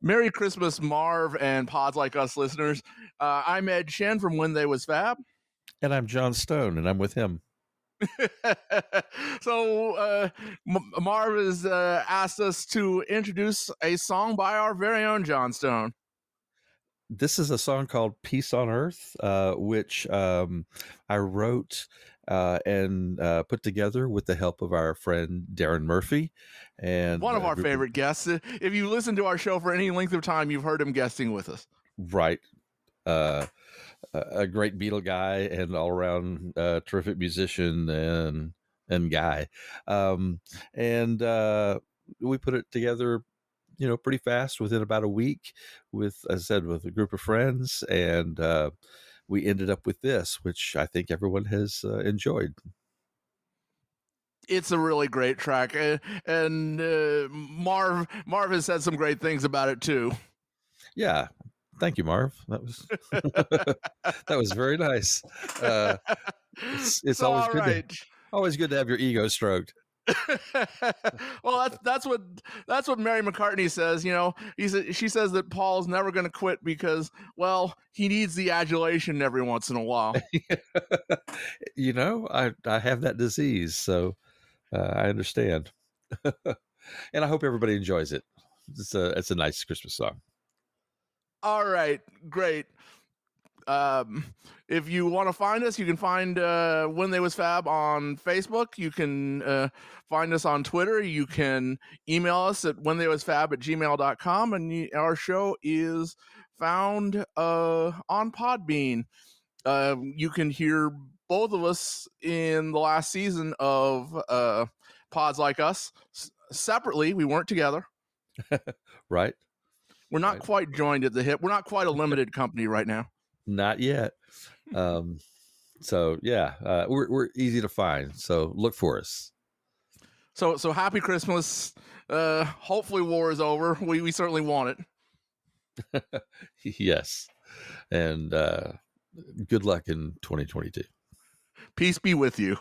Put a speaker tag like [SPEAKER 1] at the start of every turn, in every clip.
[SPEAKER 1] Merry Christmas, Marv and Pods Like Us listeners. I'm Ed Shen from When They Was Fab.
[SPEAKER 2] And I'm John Stone, and I'm with him.
[SPEAKER 1] So Marv has asked us to introduce a song by our very own John Stone.
[SPEAKER 2] This is a song called Peace on Earth, which I wrote and put together with the help of our friend Darren Murphy. And
[SPEAKER 1] one of our favorite guests. If you listen to our show for any length of time, you've heard him guesting with us.
[SPEAKER 2] Right. A great Beatle guy and all around terrific musician and guy. And we put it together, pretty fast within about a week with, as I said, with a group of friends. And we ended up with this, which I think everyone has enjoyed.
[SPEAKER 1] It's a really great track. And Marv has said some great things about it too.
[SPEAKER 2] Yeah. Thank you, Marv. That was that was very nice. It's always good. Right. Always good to have your ego stroked.
[SPEAKER 1] Well, that's what Mary McCartney says. She says that Paul's never going to quit because, well, he needs the adulation every once in a while.
[SPEAKER 2] I have that disease, so I understand, and I hope everybody enjoys it. It's a nice Christmas song.
[SPEAKER 1] All right, great. If you want to find us, you can find When They Was Fab on Facebook. You can find us on Twitter. You can email us at whentheywasfab@gmail.com. And our show is found on Podbean. You can hear both of us in the last season of Pods Like Us. Separately, we weren't together.
[SPEAKER 2] Right.
[SPEAKER 1] We're not quite joined at the hip. We're not quite a limited company right now.
[SPEAKER 2] Not yet. So yeah, we're easy to find. So look for us.
[SPEAKER 1] So happy Christmas. Hopefully war is over. We certainly want
[SPEAKER 2] it. Yes. And good luck in 2022.
[SPEAKER 1] Peace be with you.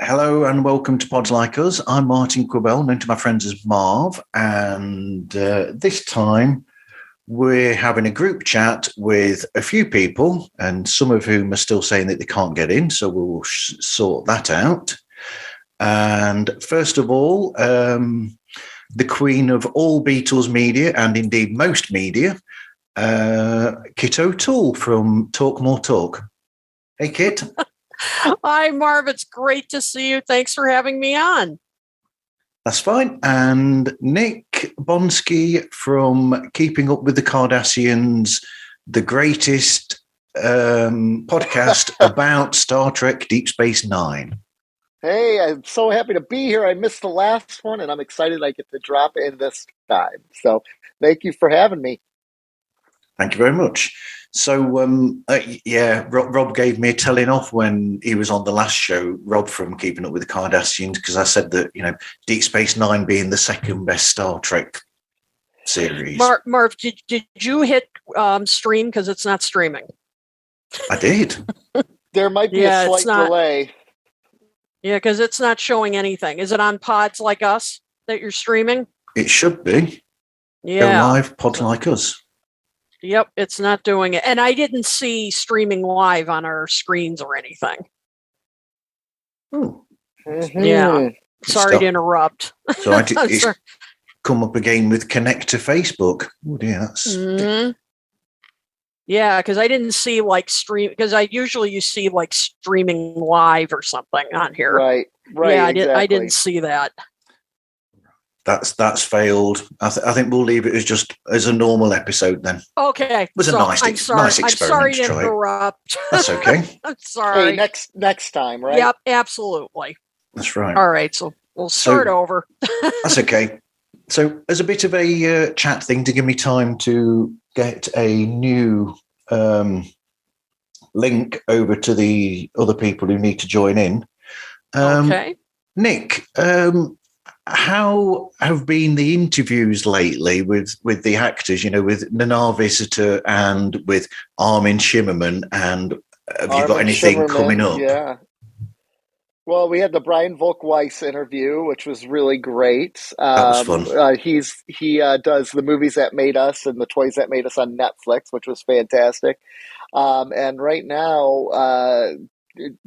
[SPEAKER 3] Hello and welcome to Pods Like Us. I'm Martin Quibell, known to my friends as Marv, and this time we're having a group chat with a few people, and some of whom are still saying that they can't get in, so we'll sort that out. And first of all, the queen of all Beatles media, and indeed most media, Kit O'Toole from Talk More Talk. Hey, Kit.
[SPEAKER 4] Hi, Marv. It's great to see you. Thanks for having me on.
[SPEAKER 3] That's fine. And Nick Bonsky from Keeping Up with the Cardassians, the greatest podcast about Star Trek Deep Space Nine.
[SPEAKER 5] Hey, I'm so happy to be here. I missed the last one, and I'm excited I get to drop in this time. So thank you for having me.
[SPEAKER 3] Thank you very much. So, Rob gave me a telling off when he was on the last show, Rob from Keeping Up with the Cardassians, because I said that, Deep Space Nine being the second best Star Trek series.
[SPEAKER 4] Marv, did you hit stream? Because it's not streaming.
[SPEAKER 3] I did.
[SPEAKER 5] There might be a slight delay.
[SPEAKER 4] Yeah, because it's not showing anything. Is it on Pods Like Us that you're streaming?
[SPEAKER 3] It should be.
[SPEAKER 4] Yeah.
[SPEAKER 3] Go live, Pods Like Us.
[SPEAKER 4] Yep, it's not doing it. And I didn't see streaming live on our screens or anything.
[SPEAKER 3] Oh.
[SPEAKER 5] Mm-hmm.
[SPEAKER 4] Yeah. Sorry to interrupt.
[SPEAKER 3] So it's come up again with connect to Facebook. Oh dear, that's...
[SPEAKER 4] Mm-hmm. Yeah, because I didn't see stream, because you see streaming live or something on here.
[SPEAKER 5] Right.
[SPEAKER 4] Yeah,
[SPEAKER 5] exactly.
[SPEAKER 4] I didn't see that.
[SPEAKER 3] That's failed. I think we'll leave it as a normal episode then.
[SPEAKER 4] Okay.
[SPEAKER 3] It was a nice experiment.
[SPEAKER 4] I'm sorry to interrupt.
[SPEAKER 3] That's okay.
[SPEAKER 4] I'm sorry.
[SPEAKER 5] Hey, next time, right?
[SPEAKER 4] Yep, absolutely.
[SPEAKER 3] That's right.
[SPEAKER 4] All right, so we'll start over.
[SPEAKER 3] That's okay. So as a bit of a chat thing to give me time to get a new link over to the other people who need to join in.
[SPEAKER 4] Okay.
[SPEAKER 3] Nick, how have been the interviews lately with the actors, with Nana Visitor and with Armin Shimmerman, and have you got anything coming up?
[SPEAKER 5] Yeah. Well, we had the Brian Volk-Weiss interview, which was really great.
[SPEAKER 3] That was fun.
[SPEAKER 5] He does the movies that made us and the toys that made us on Netflix, which was fantastic. And right now,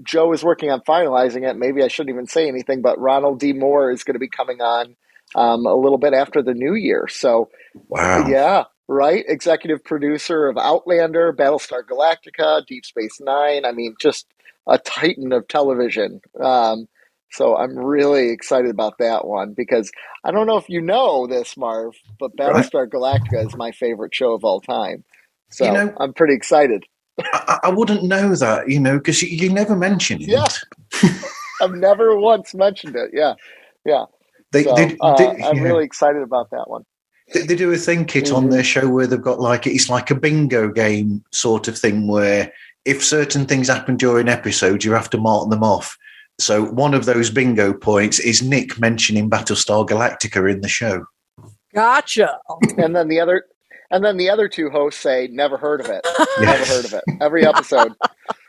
[SPEAKER 5] Joe is working on finalizing it. Maybe I shouldn't even say anything, but Ronald D. Moore is going to be coming on a little bit after the new year. So,
[SPEAKER 3] wow.
[SPEAKER 5] Yeah, right. Executive producer of Outlander, Battlestar Galactica, Deep Space Nine. I mean, just a titan of television. So I'm really excited about that one because I don't know if you know this, Marv, but Battlestar Galactica is my favorite show of all time. So I'm pretty excited.
[SPEAKER 3] I wouldn't know that, because you never mention it.
[SPEAKER 5] Yeah, I've never once mentioned it. Yeah. I'm really excited about that one.
[SPEAKER 3] They do a thing, Kit, on their show where they've got it's like a bingo game sort of thing where if certain things happen during episodes, you have to mark them off. So one of those bingo points is Nick mentioning Battlestar Galactica in the show.
[SPEAKER 4] Gotcha.
[SPEAKER 5] And then the other two hosts say, never heard of it. Never heard of it. Every episode.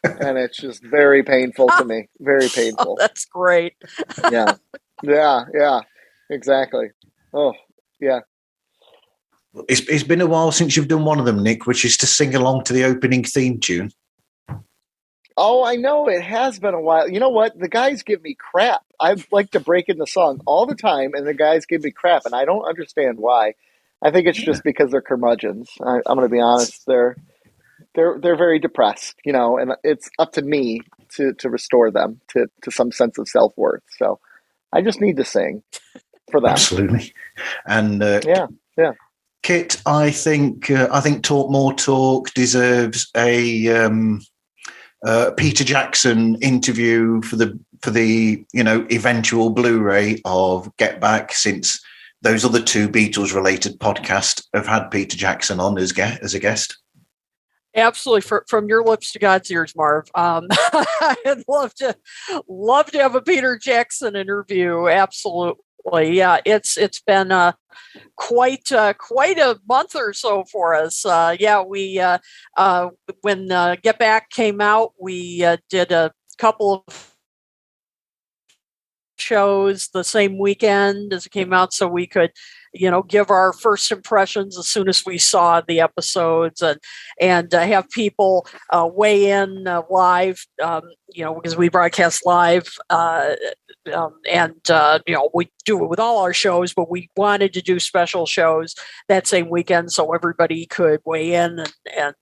[SPEAKER 5] And it's just very painful to me. Very painful.
[SPEAKER 4] Oh, that's great.
[SPEAKER 5] Yeah. Exactly. Oh, yeah.
[SPEAKER 3] It's been a while since you've done one of them, Nick, which is to sing along to the opening theme tune.
[SPEAKER 5] Oh, I know. It has been a while. You know what? The guys give me crap. I like to break in the song all the time, and the guys give me crap, and I don't understand why. I think it's just because they're curmudgeons. I'm going to be honest. They're very depressed, and it's up to me to restore them to some sense of self-worth. So I just need to sing for them.
[SPEAKER 3] Absolutely. And
[SPEAKER 5] yeah.
[SPEAKER 3] Kit, I think Talk More Talk deserves a Peter Jackson interview for the eventual Blu-ray of Get Back, since those other two Beatles related podcasts have had Peter Jackson on as a guest.
[SPEAKER 4] Absolutely, from your lips to God's ears, Marv. I'd love to have a Peter Jackson interview. Absolutely. Yeah, it's been quite a month or so for us. We when Get Back came out, we did a couple of shows the same weekend as it came out, so we could, give our first impressions as soon as we saw the episodes, and have people weigh in live, because we broadcast live, and we do it with all our shows, but we wanted to do special shows that same weekend so everybody could weigh in and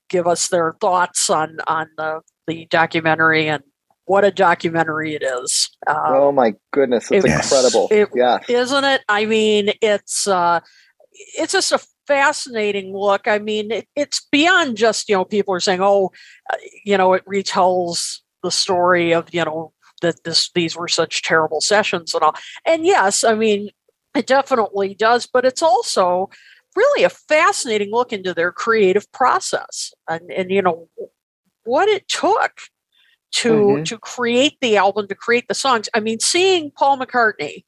[SPEAKER 4] give us their thoughts on the documentary, and what a documentary it is.
[SPEAKER 5] Oh my goodness, it's incredible.
[SPEAKER 4] Isn't it? I mean, it's just a fascinating look. I mean, it's beyond just, people are saying, it retells the story of, that these were such terrible sessions and all. And yes, I mean, it definitely does, but it's also really a fascinating look into their creative process and what it took to create the album, to create the songs. I mean, seeing Paul McCartney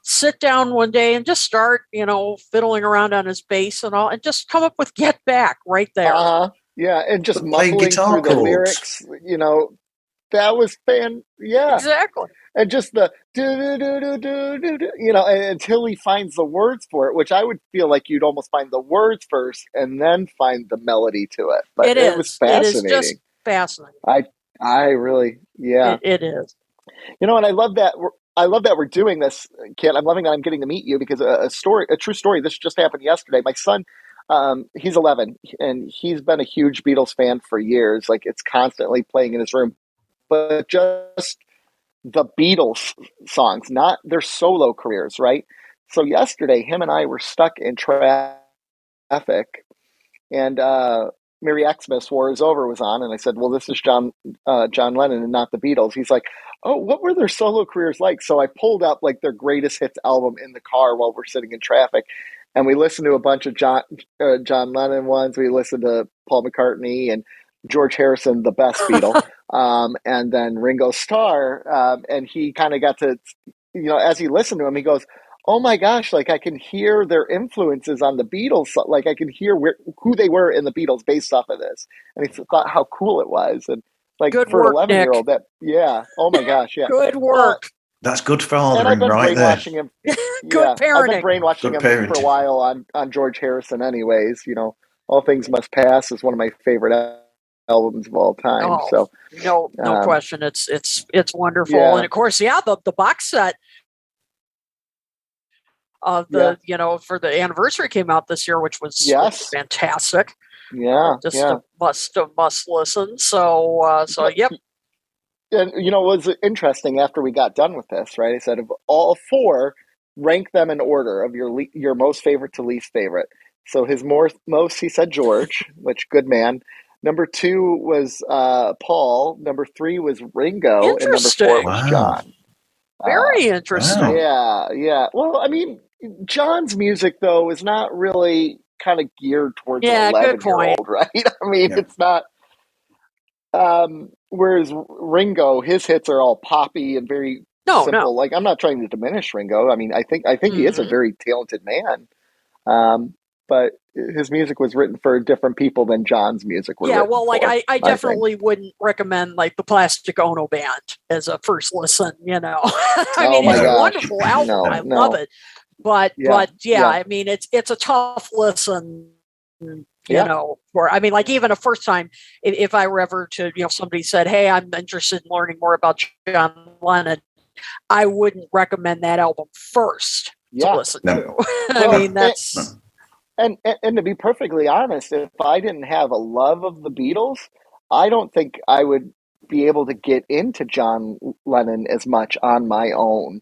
[SPEAKER 4] sit down one day and just start, fiddling around on his bass and all, and just come up with Get Back right there.
[SPEAKER 5] Yeah, and just muffling through the lyrics, that was
[SPEAKER 4] Exactly.
[SPEAKER 5] And just the do, until he finds the words for it, which I would feel like you'd almost find the words first and then find the melody to it. But it was fascinating.
[SPEAKER 4] It is just fascinating.
[SPEAKER 5] I really,
[SPEAKER 4] it is.
[SPEAKER 5] And I love that. I love that we're doing this, Kit. I'm loving that I'm getting to meet you because a true story. This just happened yesterday. My son, he's 11, and he's been a huge Beatles fan for years. Like, it's constantly playing in his room, but just the Beatles songs, not their solo careers, right? So yesterday, him and I were stuck in traffic, and Merry Xmas, War Is Over was on, and I said, well, this is John Lennon and not the Beatles. He's like, oh, what were their solo careers like? So I pulled up like their greatest hits album in the car while we're sitting in traffic, and we listened to a bunch of John Lennon ones. We listened to Paul McCartney and George Harrison, the best Beatle, and then Ringo Starr, and he kind of got to, as he listened to him, he goes, oh my gosh, like I can hear their influences on the Beatles. Like I can hear who they were in the Beatles based off of this. And he thought how cool it was. And like
[SPEAKER 4] good
[SPEAKER 5] for
[SPEAKER 4] work,
[SPEAKER 5] an 11-year-old, oh my gosh, yeah.
[SPEAKER 4] Good work.
[SPEAKER 3] That's good fathering,
[SPEAKER 5] and I've been
[SPEAKER 3] right
[SPEAKER 5] brainwashing
[SPEAKER 3] there.
[SPEAKER 5] him.
[SPEAKER 4] Good parenting.
[SPEAKER 5] I've been brainwashing him for a while on George Harrison anyways. All Things Must Pass is one of my favorite albums of all time. So
[SPEAKER 4] no question. It's wonderful.
[SPEAKER 5] Yeah.
[SPEAKER 4] And of course, the box set of the for the anniversary came out this year, which was fantastic. Just a must listen. So yep.
[SPEAKER 5] And it was interesting after we got done with this, right? I said of all four, rank them in order of your most favorite to least favorite. So his most he said George, which good man. Number 2 was Paul. Number 3 was Ringo, and number 4 was John.
[SPEAKER 4] Very interesting.
[SPEAKER 5] Yeah. Well, I mean, John's music though is not really kind of geared towards an 11-year-old, right? I mean, it's not. Whereas Ringo, his hits are all poppy and very simple. No. Like, I'm not trying to diminish Ringo. I mean, I think he is a very talented man. But his music was written for different people than John's music was. Yeah,
[SPEAKER 4] well, like I definitely wouldn't recommend like the Plastic Ono Band as a first listen. I mean, it's a wonderful album. I love it, but I mean, it's a tough listen. I mean, like even a first time, if I were ever to, somebody said, hey, I'm interested in learning more about John Lennon, I wouldn't recommend that album first to listen to. I mean, that's.
[SPEAKER 5] And to be perfectly honest, if I didn't have a love of the Beatles, I don't think I would be able to get into John Lennon as much on my own,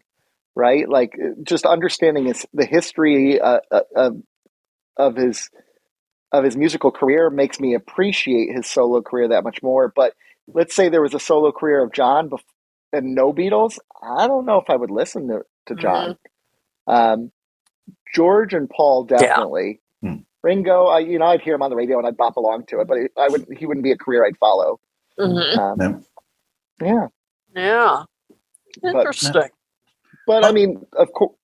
[SPEAKER 5] right? Like just understanding the history of his musical career makes me appreciate his solo career that much more. But let's say there was a solo career of John and no Beatles, I don't know if I would listen to John. George and Paul definitely. Yeah. Ringo, I'd hear him on the radio and I'd bop along to it, but he wouldn't be a career I'd follow. Yeah.
[SPEAKER 4] Interesting.
[SPEAKER 5] But I mean, of course,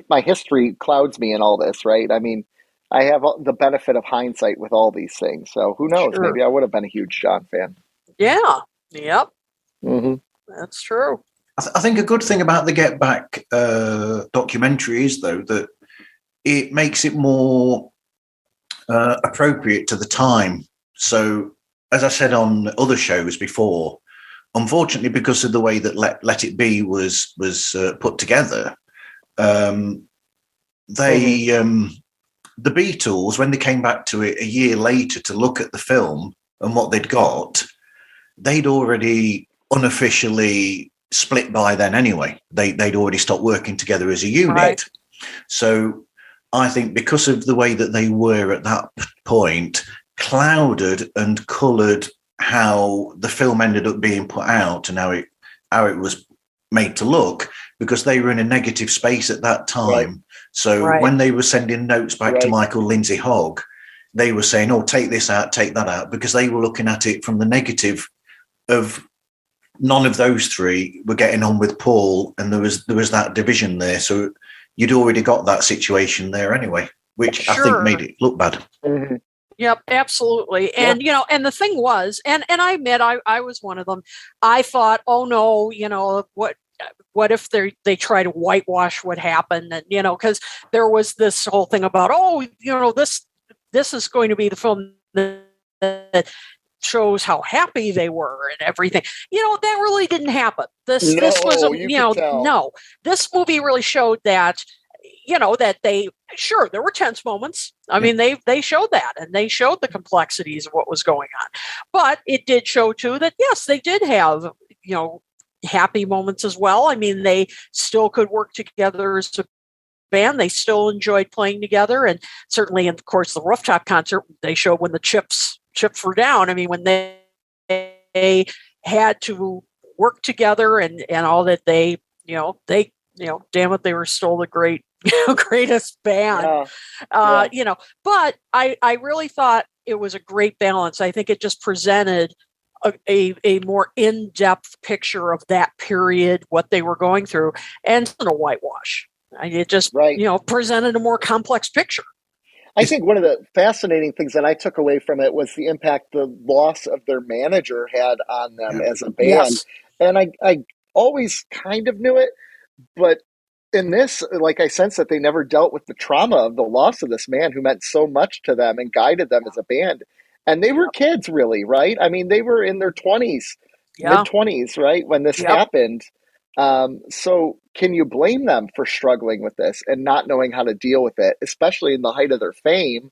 [SPEAKER 5] my history clouds me in all this, right? I mean, I have the benefit of hindsight with all these things, so who knows? Sure. Maybe I would have been a huge John fan.
[SPEAKER 4] Yeah. Yep.
[SPEAKER 5] Mm-hmm.
[SPEAKER 4] That's true.
[SPEAKER 3] I think a good thing about the Get Back documentary is, though, that it makes it more appropriate to the time. So, as I said on other shows before, unfortunately, because of the way that Let It Be was put together, the Beatles, when they came back to it a year later to look at the film and what they'd got, they'd already unofficially split by then anyway. They'd already stopped working together as a unit. Right. So I think because of the way that they were at that point, clouded and coloured how the film ended up being put out and how it was made to look, because they were in a negative space at that time. Right. So when they were sending notes back to Michael Lindsay Hogg, they were saying, oh, take this out, take that out, because they were looking at it from the negative of none of those three were getting on with Paul, and there was that division there. So you'd already got that situation there anyway, which I think made it look bad.
[SPEAKER 4] Mm-hmm. Yep, absolutely. And, and the thing was, and I admit I was one of them. I thought, oh no, what if they try to whitewash what happened? And, because there was this whole thing about, this is going to be the film that shows how happy they were and everything. That really didn't happen. This was, no, this movie really showed that, that there were tense moments. I mean, they showed that, and they showed the complexities of what was going on. But it did show too that, yes, they did have, happy moments as well. I mean, they still could work together as a band. They still enjoyed playing together. And certainly, of course, the rooftop concert, they showed when the chips were down. I mean, when they had to work together and all that, damn it, they were still the greatest band. But I really thought it was a great balance. I think it just presented a more in-depth picture of that period, what they were going through, and a whitewash. It just presented a more complex picture.
[SPEAKER 5] I think one of the fascinating things that I took away from it was the impact the loss of their manager had on them as a band. Yes. And I always kind of knew it, but in this, like, I sense that they never dealt with the trauma of the loss of this man who meant so much to them and guided them as a band. And they were kids, really, right? I mean, they were in their 20s, mid-20s, right, when this happened. So can you blame them for struggling with this and not knowing how to deal with it, especially in the height of their fame?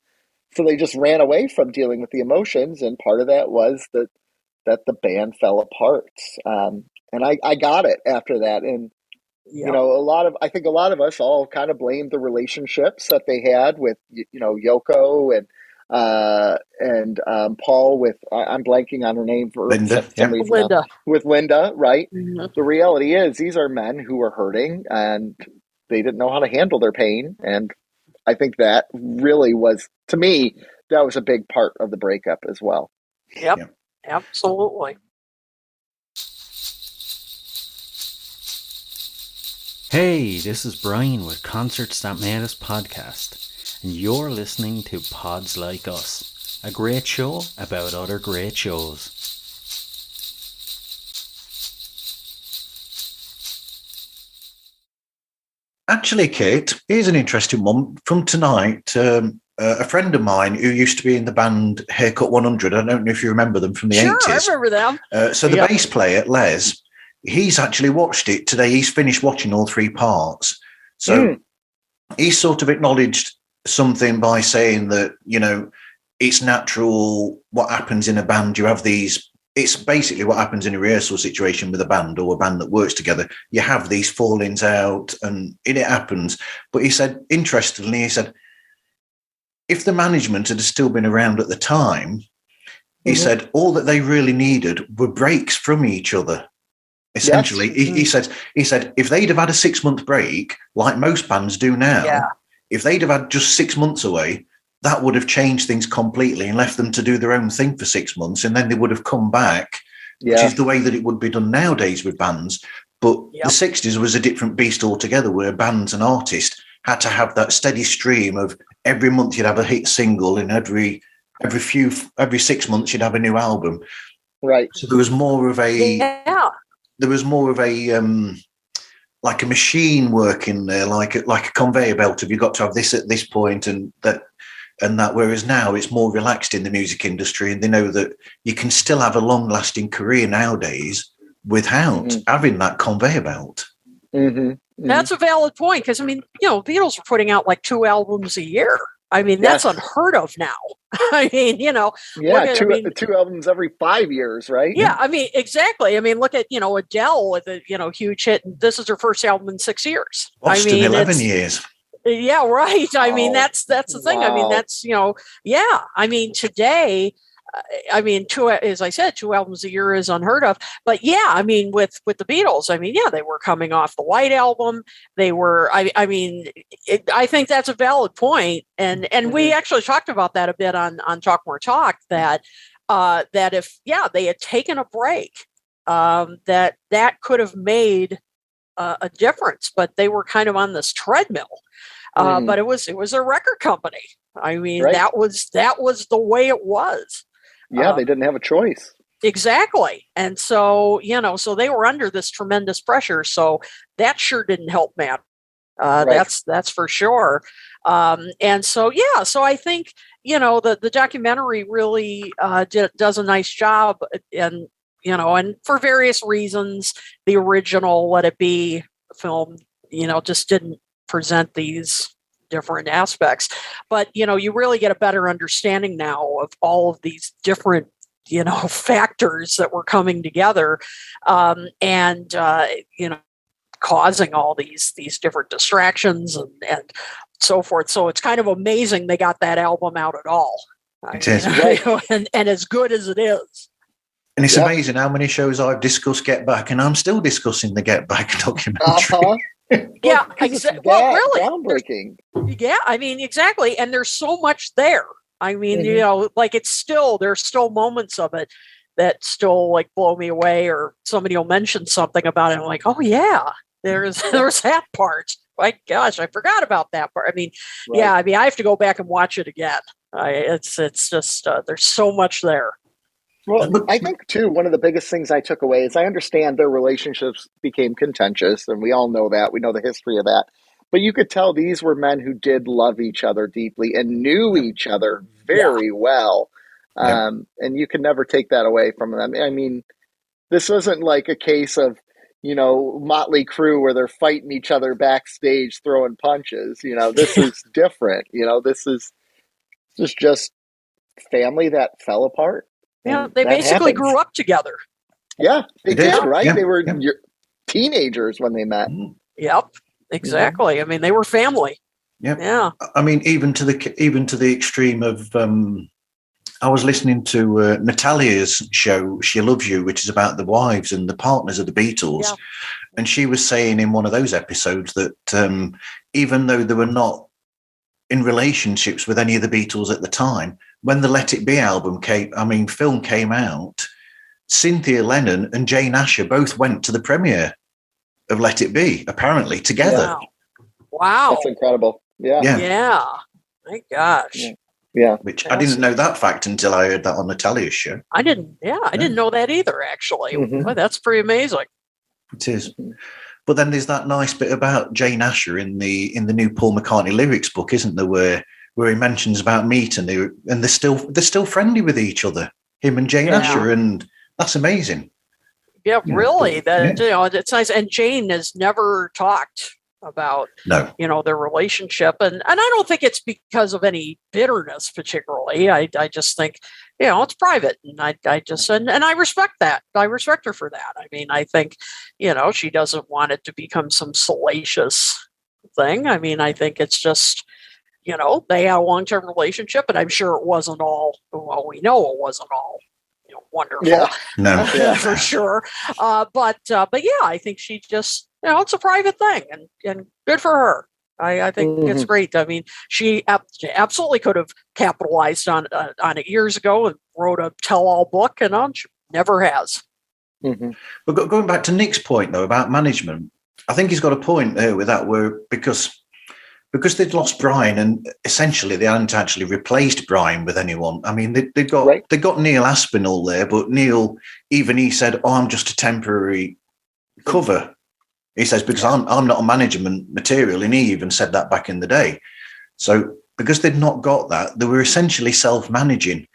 [SPEAKER 5] So they just ran away from dealing with the emotions, and part of that was that the band fell apart. And I got it after that. And I think a lot of us all kind of blamed the relationships that they had with, Yoko and Paul with, I'm blanking on her name for
[SPEAKER 3] Linda.
[SPEAKER 4] Linda.
[SPEAKER 5] With Linda, right?
[SPEAKER 4] Mm-hmm.
[SPEAKER 5] The reality is these are men who were hurting and they didn't know how to handle their pain. And I think that really was, to me, that was a big part of the breakup as well.
[SPEAKER 4] Yep. Absolutely.
[SPEAKER 6] Hey, this is Brian with Concerts That Made Us podcast, and you're listening to Pods Like Us, a great show about other great shows.
[SPEAKER 3] Actually, Kate, here's an interesting one from tonight. A friend of mine who used to be in the band Haircut 100, I don't know if you remember them from the 80s.
[SPEAKER 4] Sure, I remember them.
[SPEAKER 3] So the bass player, Les, he's actually watched it today. He's finished watching all three parts. So he sort of acknowledged something by saying that, it's natural what happens in a band. You have these, it's basically what happens in a rehearsal situation with a band or a band that works together. You have these fallings out and it happens. But he said, interestingly, if the management had still been around at the time, he said all that they really needed were breaks from each other. Essentially, yes. he said if they'd have had a 6-month break, like most bands do now, if they'd have had just 6 months away, that would have changed things completely and left them to do their own thing for 6 months, and then they would have come back, which is the way that it would be done nowadays with bands. But the 60s was a different beast altogether, where bands and artists had to have that steady stream of every month you'd have a hit single, and every 6 months you'd have a new album.
[SPEAKER 5] Right.
[SPEAKER 3] So there was more of a there was more of a like a machine working there, like a conveyor belt. Have you got to have this at this point and that? Whereas now it's more relaxed in the music industry, and they know that you can still have a long-lasting career nowadays without having that conveyor belt.
[SPEAKER 4] That's a valid point, because I mean, Beatles were putting out like 2 albums a year. I mean, that's unheard of now. I mean,
[SPEAKER 5] two albums every 5 years, right?
[SPEAKER 4] Yeah, I mean, exactly. I mean, look at Adele with a huge hit, and this is her first album in 6 years.
[SPEAKER 3] Boston, 11 years.
[SPEAKER 4] Yeah, right. I mean, that's the thing. I mean, that's I mean, today, as I said, 2 albums a year is unheard of. But yeah, I mean, with the Beatles, I mean, yeah, they were coming off the White Album. They were. I think that's a valid point, and we actually talked about that a bit on Talk More Talk. That if they had taken a break, that could have made a difference. But they were kind of on this treadmill. But it was a record company. I mean, that was the way it was.
[SPEAKER 5] Yeah, they didn't have a choice.
[SPEAKER 4] Exactly. And so, so they were under this tremendous pressure. So that sure didn't help matter. That's for sure. And so, so I think, the documentary really does a nice job, and, and for various reasons, the original Let It Be film, just didn't present these different aspects. But, you really get a better understanding now of all of these different, factors that were coming together, and causing all these different distractions and so forth. So it's kind of amazing they got that album out at all.
[SPEAKER 3] It is.
[SPEAKER 4] And as good as it is.
[SPEAKER 3] And it's amazing how many shows I've discussed Get Back, and I'm still discussing the Get Back documentary.
[SPEAKER 4] Yeah, exactly. Well, really,
[SPEAKER 5] groundbreaking.
[SPEAKER 4] Yeah, I mean, exactly. And there's so much there. I mean, like there's still moments of it that still like blow me away, or somebody will mention something about it. I'm like, oh yeah, there's that part. My gosh, I forgot about that part. I mean, I have to go back and watch it again. It's just there's so much there.
[SPEAKER 5] Well, I think, too, one of the biggest things I took away is I understand their relationships became contentious, and we all know that. We know the history of that. But you could tell these were men who did love each other deeply and knew each other very well. And you can never take that away from them. I mean, this isn't like a case of, Motley Crue where they're fighting each other backstage throwing punches. This is different. This is just family that fell apart.
[SPEAKER 4] Yeah, they basically grew up together.
[SPEAKER 5] Yeah, they did, right?
[SPEAKER 3] Yeah.
[SPEAKER 5] They were teenagers when they met.
[SPEAKER 4] Yep, exactly. I mean, they were family. Yeah.
[SPEAKER 3] I mean, even to the extreme of, I was listening to Natalia's show, She Loves You, which is about the wives and the partners of the Beatles. Yeah. And she was saying in one of those episodes that even though they were not in relationships with any of the Beatles at the time, when the Let It Be film came out, Cynthia Lennon and Jane Asher both went to the premiere of Let It Be, apparently, together.
[SPEAKER 4] Wow.
[SPEAKER 5] That's incredible. Yeah.
[SPEAKER 4] My gosh.
[SPEAKER 5] Yeah.
[SPEAKER 3] Which I didn't know that fact until I heard that on Natalia's show.
[SPEAKER 4] I didn't know that either, actually. Boy, that's pretty amazing. It
[SPEAKER 3] is. But then there's that nice bit about Jane Asher in the new Paul McCartney lyrics book, isn't there, where he mentions about meat, and they're still friendly with each other, him and Jane Asher, and that's amazing.
[SPEAKER 4] Yeah, really. It's nice. And Jane has never talked about their relationship, and I don't think it's because of any bitterness particularly. I just think it's private, and I respect that. I respect her for that. I mean, I think she doesn't want it to become some salacious thing. I mean, I think it's just they had a long-term relationship, and I'm sure it wasn't all. Well, we know it wasn't all wonderful.
[SPEAKER 3] Yeah, no,
[SPEAKER 4] for sure. But yeah, I think she just it's a private thing, and good for her. I think it's great. I mean, she absolutely could have capitalized on it years ago and wrote a tell-all book, and she never has.
[SPEAKER 3] Mm-hmm. But going back to Nick's point though about management, I think he's got a point there with that, where because they'd lost Brian, and essentially they hadn't actually replaced Brian with anyone. I mean, they got Neil Aspinall there, but Neil, even he said, "Oh, I'm just a temporary cover. He says, because I'm not a management material, and he even said that back in the day. So because they'd not got that, they were essentially self-managing.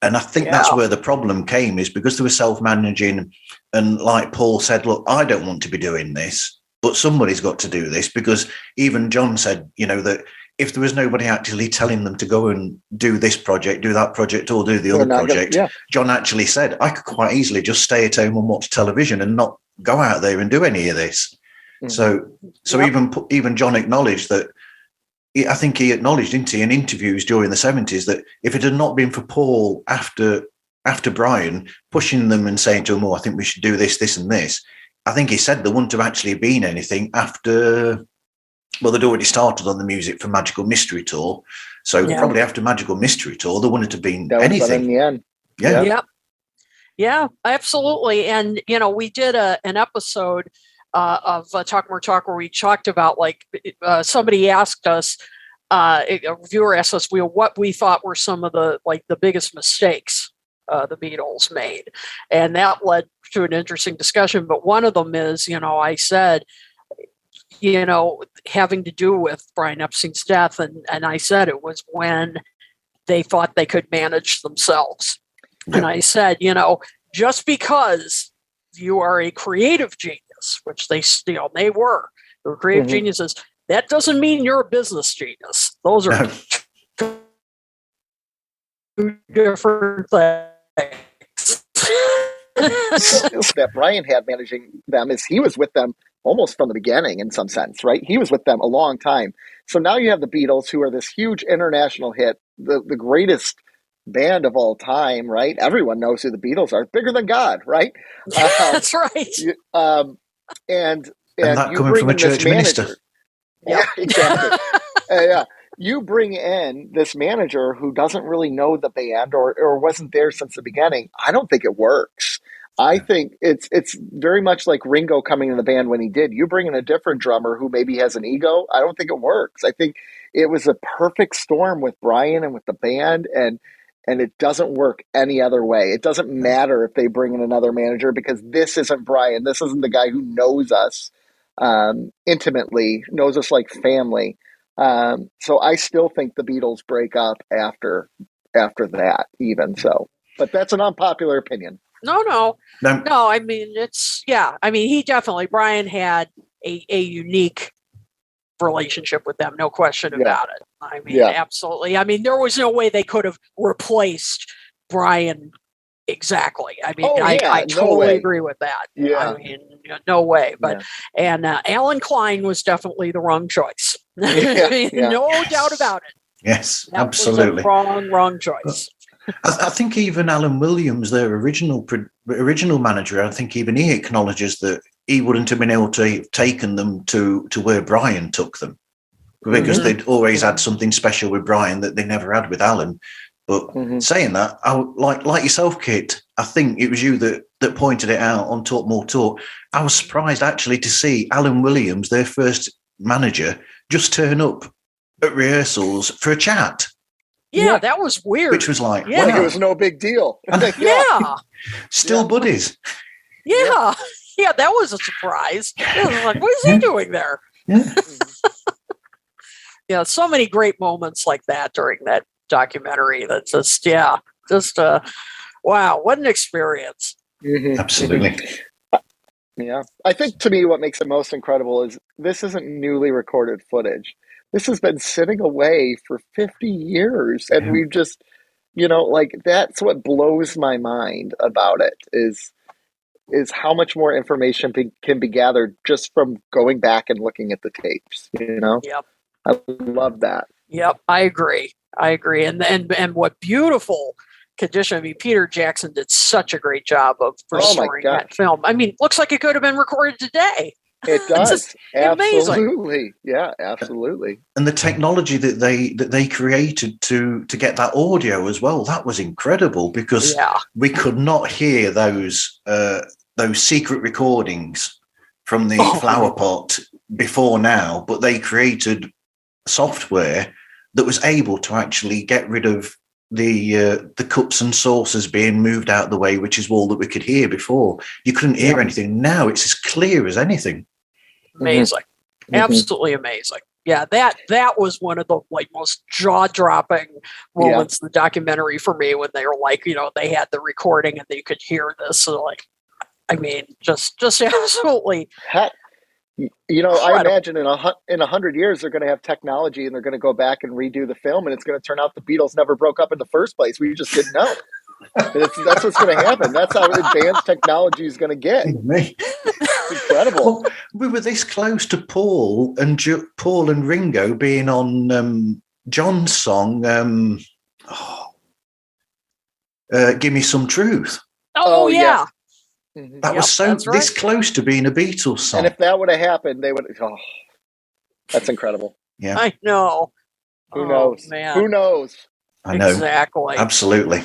[SPEAKER 3] And I think that's where the problem came, is because they were self-managing. And like Paul said, look, I don't want to be doing this, but somebody's got to do this, because even John said, that if there was nobody actually telling them to go and do this project, do that project, or do the other project, John actually said, I could quite easily just stay at home and watch television and not go out there and do any of this. Mm-hmm. So even John acknowledged that. I think he acknowledged, didn't he, in interviews during the 70s, that if it had not been for Paul after Brian pushing them and saying to them, I think we should do this, this and this, I think he said there wouldn't have actually been anything after, they'd already started on the music for Magical Mystery Tour. So probably after Magical Mystery Tour, there wouldn't have been anything.
[SPEAKER 5] In the end.
[SPEAKER 4] Yeah, absolutely. And, we did an episode of Talk More Talk where we talked about, somebody asked us, a viewer asked us, what we thought were some of the biggest mistakes the Beatles made. And that led to an interesting discussion. But one of them is, I said, having to do with Brian Epstein's death. And I said it was when they thought they could manage themselves. Yeah. And I said, just because you are a creative genius, which they were creative geniuses, that doesn't mean you're a business genius. Those are two different things.
[SPEAKER 5] That Brian had managing them is he was with them almost from the beginning in some sense, right? He was with them a long time. So now you have the Beatles, who are this huge international hit, the greatest band of all time, right? Everyone knows who the Beatles are. Bigger than God, right?
[SPEAKER 4] That's right.
[SPEAKER 5] And
[SPEAKER 3] that coming from a church minister.
[SPEAKER 5] Yeah, exactly. You bring in this manager who doesn't really know the band or wasn't there since the beginning. I don't think it works. I think it's very much like Ringo coming in the band when he did. You bring in a different drummer who maybe has an ego. I don't think it works. I think it was a perfect storm with Brian and with the band, and it doesn't work any other way. It doesn't matter if they bring in another manager, because this isn't Brian. This isn't the guy who knows us intimately, knows us like family. So I still think the Beatles break up after that, even so. But that's an unpopular opinion.
[SPEAKER 4] No. I mean, Brian had a unique relationship with them, no question about it. I mean, absolutely. I mean, there was no way they could have replaced Brian exactly. I mean, I totally agree with that.
[SPEAKER 5] Yeah.
[SPEAKER 4] I mean, no way. But and Alan Klein was definitely the wrong choice. No doubt about it.
[SPEAKER 3] Yes,
[SPEAKER 4] that
[SPEAKER 3] absolutely.
[SPEAKER 4] Was a wrong choice.
[SPEAKER 3] I think even Alan Williams, their original manager, I think even he acknowledges that he wouldn't have been able to have taken them to where Brian took them, because they'd always had something special with Brian that they never had with Alan. But saying that, like yourself, Kit, I think it was you that pointed it out on Talk More Talk. I was surprised actually to see Alan Williams, their first manager, just turn up at rehearsals for a chat.
[SPEAKER 4] Yeah, that was weird.
[SPEAKER 3] Which was like,
[SPEAKER 5] wow. It was no big deal.
[SPEAKER 3] Still buddies.
[SPEAKER 4] Yeah, that was a surprise. I was like, what is he doing there? Yeah, so many great moments like that during that documentary. That's just wow, what an experience.
[SPEAKER 3] Absolutely.
[SPEAKER 5] Yeah, I think to me what makes it most incredible is this isn't newly recorded footage. This has been sitting away for 50 years, and we've just, that's what blows my mind about it is how much more information can be gathered just from going back and looking at the tapes.
[SPEAKER 4] Yep.
[SPEAKER 5] I love that.
[SPEAKER 4] Yep, I agree. And what beautiful condition. I mean, Peter Jackson did such a great job of restoring that film. I mean, looks like it could have been recorded today.
[SPEAKER 5] It does. Absolutely.
[SPEAKER 4] Amazing.
[SPEAKER 5] Yeah, absolutely.
[SPEAKER 3] And the technology that they created to get that audio as well, that was incredible, because we could not hear those secret recordings from the flower pot before now, but they created software that was able to actually get rid of the cups and saucers being moved out of the way, which is all that we could hear before. You couldn't hear anything. Now it's as clear as anything.
[SPEAKER 4] Amazing. Absolutely amazing. Yeah, that was one of the most jaw-dropping moments in the documentary for me, when they were they had the recording and they could hear this. So just absolutely. Incredible.
[SPEAKER 5] I imagine in 100 years they're going to have technology and they're going to go back and redo the film, and it's going to turn out the Beatles never broke up in the first place. We just didn't know. That's what's going to happen. That's how advanced technology is going to get. It's incredible.
[SPEAKER 3] Well, we were this close to Paul and Ringo being on John's song, "Give Me Some Truth."
[SPEAKER 4] Oh yeah.
[SPEAKER 3] That was this close to being a Beatles song.
[SPEAKER 5] And if that would have happened, they would. Oh, that's incredible.
[SPEAKER 3] Yeah,
[SPEAKER 4] I know.
[SPEAKER 5] Who knows?
[SPEAKER 4] Man.
[SPEAKER 5] Who knows?
[SPEAKER 3] I know.
[SPEAKER 4] Exactly.
[SPEAKER 3] Absolutely.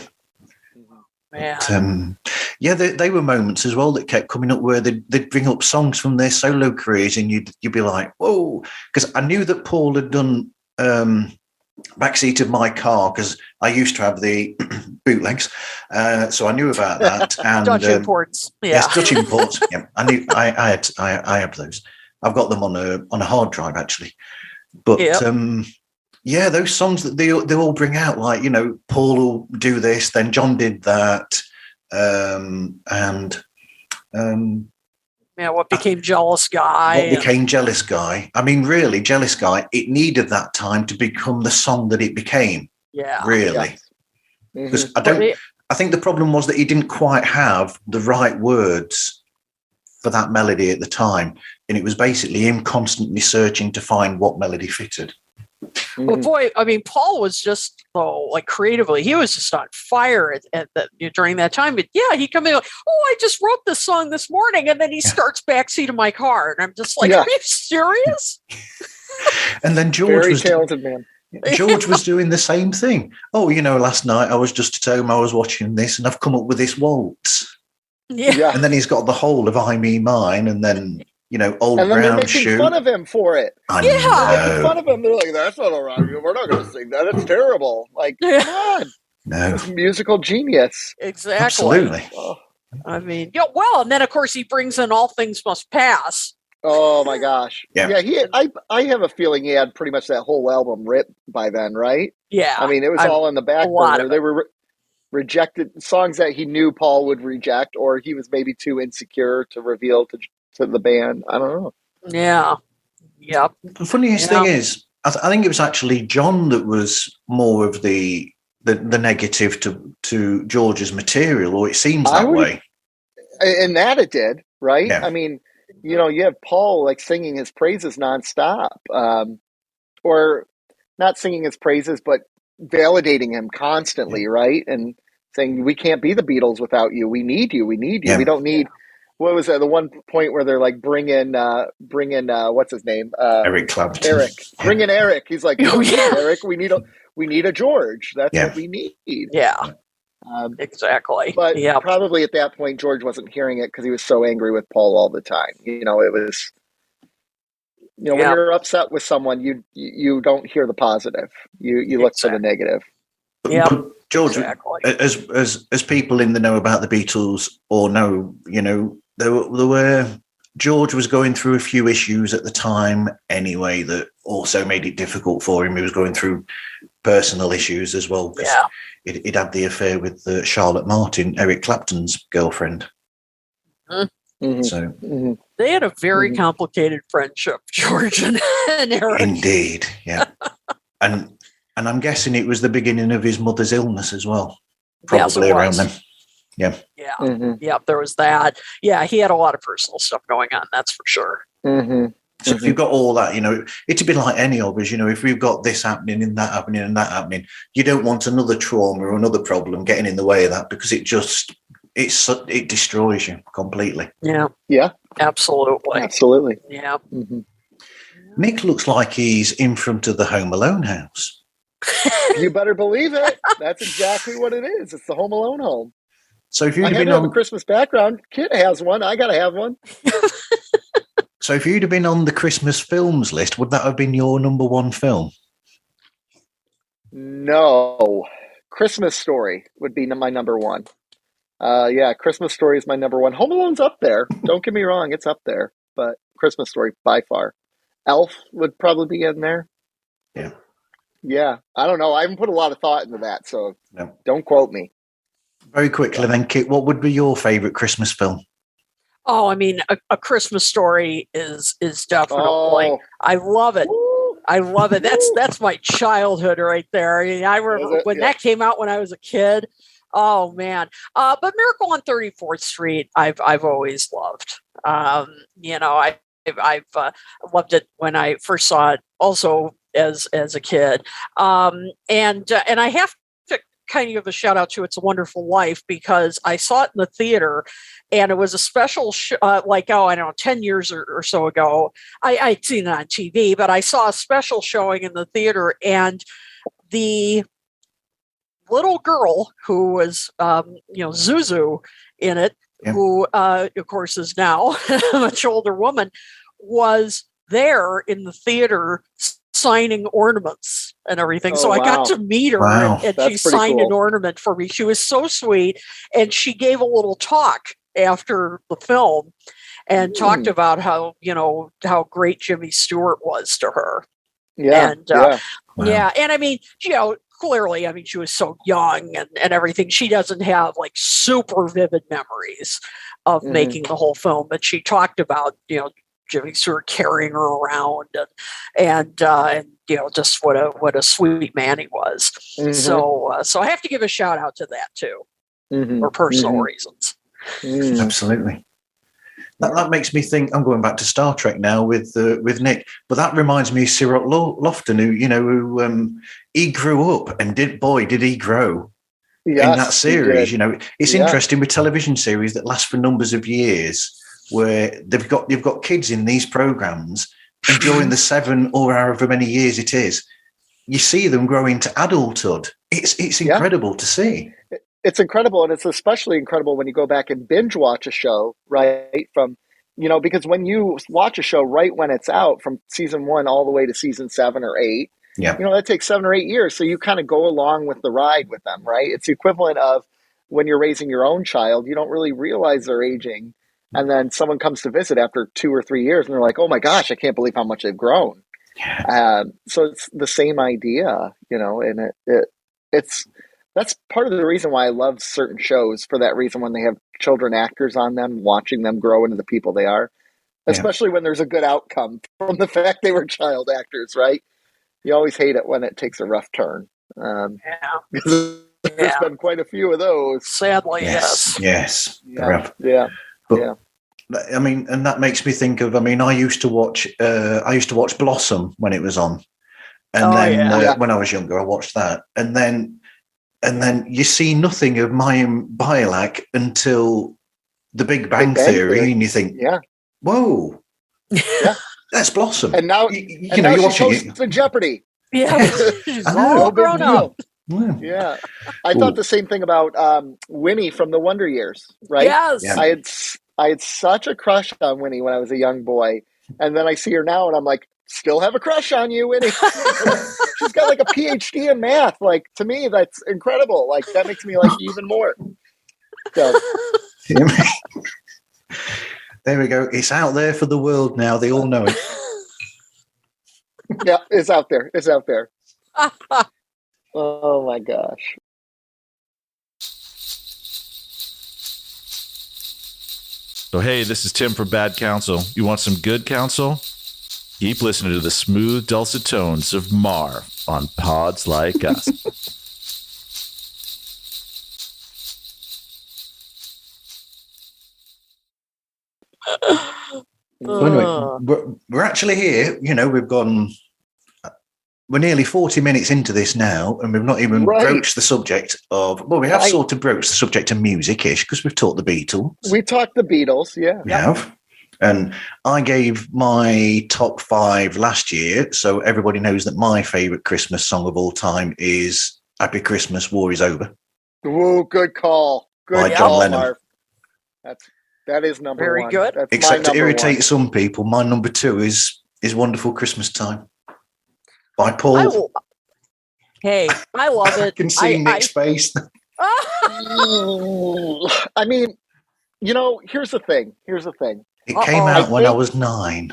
[SPEAKER 4] Man.
[SPEAKER 3] But, they were moments as well that kept coming up where they'd bring up songs from their solo careers, and you'd be like, whoa, because I knew that Paul had done Backseat of My Car, because I used to have the bootlegs, so I knew about that. And
[SPEAKER 4] Dutch imports.
[SPEAKER 3] Yes, Dutch imports. Yeah, I knew I had those. I've got them on a hard drive actually. But those songs that they all bring out, Paul will do this, then John did that,
[SPEAKER 4] what became Jealous Guy?
[SPEAKER 3] Jealous Guy? I mean, really, Jealous Guy. It needed that time to become the song that it became.
[SPEAKER 4] Yeah,
[SPEAKER 3] really. Because I think the problem was that he didn't quite have the right words for that melody at the time, and it was basically him constantly searching to find what melody fitted.
[SPEAKER 4] Well, boy, Paul was just creatively, he was just on fire during that time. But he come in I just wrote this song this morning, and then he starts Backseat of My Car, and I'm just like, are you serious?
[SPEAKER 3] And then George
[SPEAKER 5] Very talented man.
[SPEAKER 3] George was doing the same thing. Last night I was just at home, I was watching this, and I've come up with this waltz.
[SPEAKER 4] Yeah.
[SPEAKER 3] And then he's got the whole of I Me Mine, and then Old
[SPEAKER 5] and then
[SPEAKER 3] Brown
[SPEAKER 5] they're
[SPEAKER 3] Shoe.
[SPEAKER 5] making fun of him for it.
[SPEAKER 3] I
[SPEAKER 5] know. They're making fun of him. They're like, that's not all right. We're not going to sing that. It's terrible. Like, come on.
[SPEAKER 3] No.
[SPEAKER 5] It's musical genius.
[SPEAKER 4] Exactly.
[SPEAKER 3] Absolutely.
[SPEAKER 5] Oh.
[SPEAKER 4] And then of course he brings in All Things Must Pass.
[SPEAKER 5] Oh my gosh.
[SPEAKER 3] Yeah.
[SPEAKER 5] I have a feeling he had pretty much that whole album written by then, right?
[SPEAKER 4] Yeah.
[SPEAKER 5] It was all in the back burner. They were rejected songs that he knew Paul would reject, or he was maybe too insecure to reveal to the band. I don't know.
[SPEAKER 4] Yeah. Yep.
[SPEAKER 3] The funniest thing is, I think it was actually John that was more of the negative to George's material, or it seems that way.
[SPEAKER 5] And that it did, right?
[SPEAKER 3] Yeah.
[SPEAKER 5] You have Paul singing his praises nonstop, or not singing his praises, but validating him constantly, right? And saying, we can't be the Beatles without you. We need you. We need you. Yeah. We don't need. What was that? The one point where they're like, bring in what's his name?
[SPEAKER 3] Eric Clapton.
[SPEAKER 5] Eric. Bring in Eric. He's like, Eric, we need a George. That's what we need.
[SPEAKER 4] Yeah. Exactly.
[SPEAKER 5] But probably at that point, George wasn't hearing it because he was so angry with Paul all the time. It was, when you're upset with someone, you don't hear the positive. You look for the negative.
[SPEAKER 4] Yeah.
[SPEAKER 3] George, as people in the know about the Beatles or know, there were George was going through a few issues at the time anyway that also made it difficult for him. He was going through personal issues as well.
[SPEAKER 4] Yeah.
[SPEAKER 3] He'd had the affair with Charlotte Martin, Eric Clapton's girlfriend.
[SPEAKER 4] Mm-hmm.
[SPEAKER 3] So
[SPEAKER 4] they had a very complicated friendship, George and Eric.
[SPEAKER 3] Indeed, yeah. And I'm guessing it was the beginning of his mother's illness as well. Probably around then. Yeah.
[SPEAKER 4] Yeah. Mm-hmm. Yeah, there was that. Yeah, he had a lot of personal stuff going on, that's for sure.
[SPEAKER 5] Mm-hmm.
[SPEAKER 3] So if you've got all that, it'd be like any of us, if we've got this happening and that happening and that happening, you don't want another trauma or another problem getting in the way of that, because it destroys you completely.
[SPEAKER 4] Yeah.
[SPEAKER 5] Yeah.
[SPEAKER 4] Absolutely.
[SPEAKER 5] Absolutely.
[SPEAKER 4] Yeah.
[SPEAKER 5] Mm-hmm.
[SPEAKER 3] Nick looks like he's in front of the Home Alone house.
[SPEAKER 5] You better believe it. That's exactly what it is. It's the Home Alone home.
[SPEAKER 3] So if you'd
[SPEAKER 5] have been on a Christmas background, Kit has one. I got to have one.
[SPEAKER 3] So if you'd have been on the Christmas films list, would that have been your number one film?
[SPEAKER 5] No. Christmas Story would be my number one. Yeah, Christmas Story is my number one. Home Alone's up there. Don't get me wrong, it's up there. But Christmas Story by far. Elf would probably be in there.
[SPEAKER 3] Yeah.
[SPEAKER 5] Yeah, I don't know. I haven't put a lot of thought into that, so
[SPEAKER 3] No.
[SPEAKER 5] don't quote me.
[SPEAKER 3] Very quickly then, Kit, what would be your favourite Christmas film?
[SPEAKER 4] Oh, I mean, a Christmas Story is definitely. I love it.
[SPEAKER 5] Woo.
[SPEAKER 4] I love it. That's my childhood right there. I mean, I remember when that came out when I was a kid. Oh man! But Miracle on 34th Street, I've always loved. I've loved it when I first saw it. Also as a kid, and I have to kind of give a shout out to It's a Wonderful Life because I saw it in the theater, and it was a special I don't know, 10 years or so ago. I'd seen it on TV, but I saw a special showing in the theater, and the little girl who was, Zuzu in it, who, of course, is now a much older woman, was there in the theater signing ornaments and everything. So I got to meet her, and she signed an ornament for me. She was so sweet, and she gave a little talk after the film and talked about how great Jimmy Stewart was to her.
[SPEAKER 5] Yeah,
[SPEAKER 4] and and I mean, clearly, I mean, she was so young and everything. She doesn't have like super vivid memories of making the whole film, but she talked about, Jimmy Stewart carrying her around and just what a sweet man he was. So I have to give a shout out to that too, for personal reasons.
[SPEAKER 3] Absolutely. That makes me think. I'm going back to Star Trek now with Nick, but that reminds me of Sir Lofton, who he grew up and did he grow in that series. It's interesting with television series that last for numbers of years, where you've got kids in these programs, and during the 7 or however many years it is, you see them grow into adulthood. It's incredible to see.
[SPEAKER 5] It's incredible, and it's especially incredible when you go back and binge watch a show, right? From, because when you watch a show right when it's out, from season 1 all the way to season 7 or 8, that takes 7 or 8 years. So you kind of go along with the ride with them, right? It's the equivalent of when you're raising your own child, you don't really realize they're aging. And then someone comes to visit after 2 or 3 years, and they're like, oh my gosh, I can't believe how much they've grown. So it's the same idea, and it's that's part of the reason why I love certain shows, for that reason, when they have children actors on them, watching them grow into the people they are, especially when there's a good outcome from the fact they were child actors, right? You always hate it when it takes a rough turn. Because there's been quite a few of those.
[SPEAKER 4] Sadly, yes.
[SPEAKER 3] Yes.
[SPEAKER 5] But,
[SPEAKER 3] I mean, and that makes me think of, I used to watch Blossom when it was on. And when I was younger, I watched that. And then you see nothing of Mayim Bialik until The Big Bang Theory, and you think, whoa, that's Blossom.
[SPEAKER 5] And now, you're watching it in Jeopardy.
[SPEAKER 4] Yeah, she's all grown up.
[SPEAKER 5] Yeah, I thought the same thing about Winnie from the Wonder Years. Right?
[SPEAKER 4] Yes,
[SPEAKER 5] I had such a crush on Winnie when I was a young boy, and then I see her now, and I'm like, still have a crush on you, Winnie. She's got like a PhD in math. Like, to me, that's incredible. Like, that makes me like you even more. So.
[SPEAKER 3] There we go. It's out there for the world now. They all know it.
[SPEAKER 5] Yeah, it's out there. It's out there. Oh my gosh.
[SPEAKER 7] So, hey, this is Tim from Bad Counsel. You want some good counsel? Keep listening to the smooth, dulcet tones of Marv on Pods Like Us.
[SPEAKER 3] So anyway, we're actually here. We're nearly 40 minutes into this now, and we've not even broached the subject of, we have sort of broached the subject of music-ish, because we've talked the Beatles.
[SPEAKER 5] We talked the Beatles, yeah.
[SPEAKER 3] We have. And I gave my top 5 last year, so everybody knows that my favourite Christmas song of all time is Happy Christmas, War is Over.
[SPEAKER 5] Ooh, good call. Good
[SPEAKER 3] By
[SPEAKER 5] call,
[SPEAKER 3] John Lennon.
[SPEAKER 5] Marv. That is number
[SPEAKER 4] Very
[SPEAKER 5] one.
[SPEAKER 4] good.
[SPEAKER 5] That's
[SPEAKER 3] Except
[SPEAKER 5] my
[SPEAKER 3] to irritate
[SPEAKER 5] one.
[SPEAKER 3] some people, my number 2 is Wonderful Christmas Time by Paul.
[SPEAKER 4] Hey, I love it.
[SPEAKER 3] I can see Nick's face.
[SPEAKER 5] I mean, here's the thing.
[SPEAKER 3] It came out when I was 9.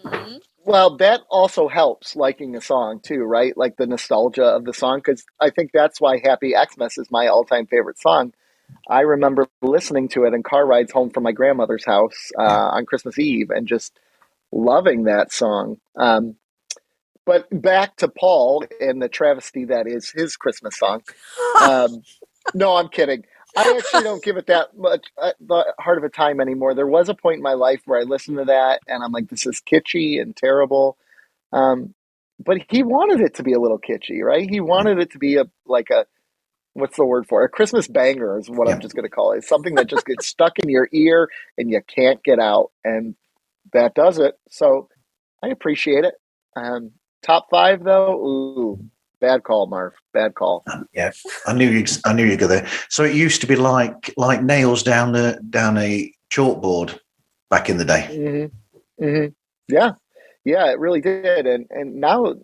[SPEAKER 4] Mhm.
[SPEAKER 5] Well, that also helps liking a song too, right? Like the nostalgia of the song, because I think that's why Happy Xmas is my all-time favorite song. I remember listening to it in car rides home from my grandmother's house on Christmas Eve and just loving that song. But back to Paul and the travesty that is his Christmas song. No, I'm kidding. I actually don't give it that much the heart of a time anymore. There was a point in my life where I listened to that and I'm like, this is kitschy and terrible. But he wanted it to be a little kitschy, right? He wanted it to be what's the word for it? A Christmas banger is what I'm just going to call it. It's something that just gets stuck in your ear and you can't get out. And that does it. So I appreciate it. Top 5 though. Ooh, bad call, Marv. Bad call.
[SPEAKER 3] Yeah, I knew you'd go there. So it used to be like nails down a chalkboard back in the day.
[SPEAKER 5] Yeah, it really did. And now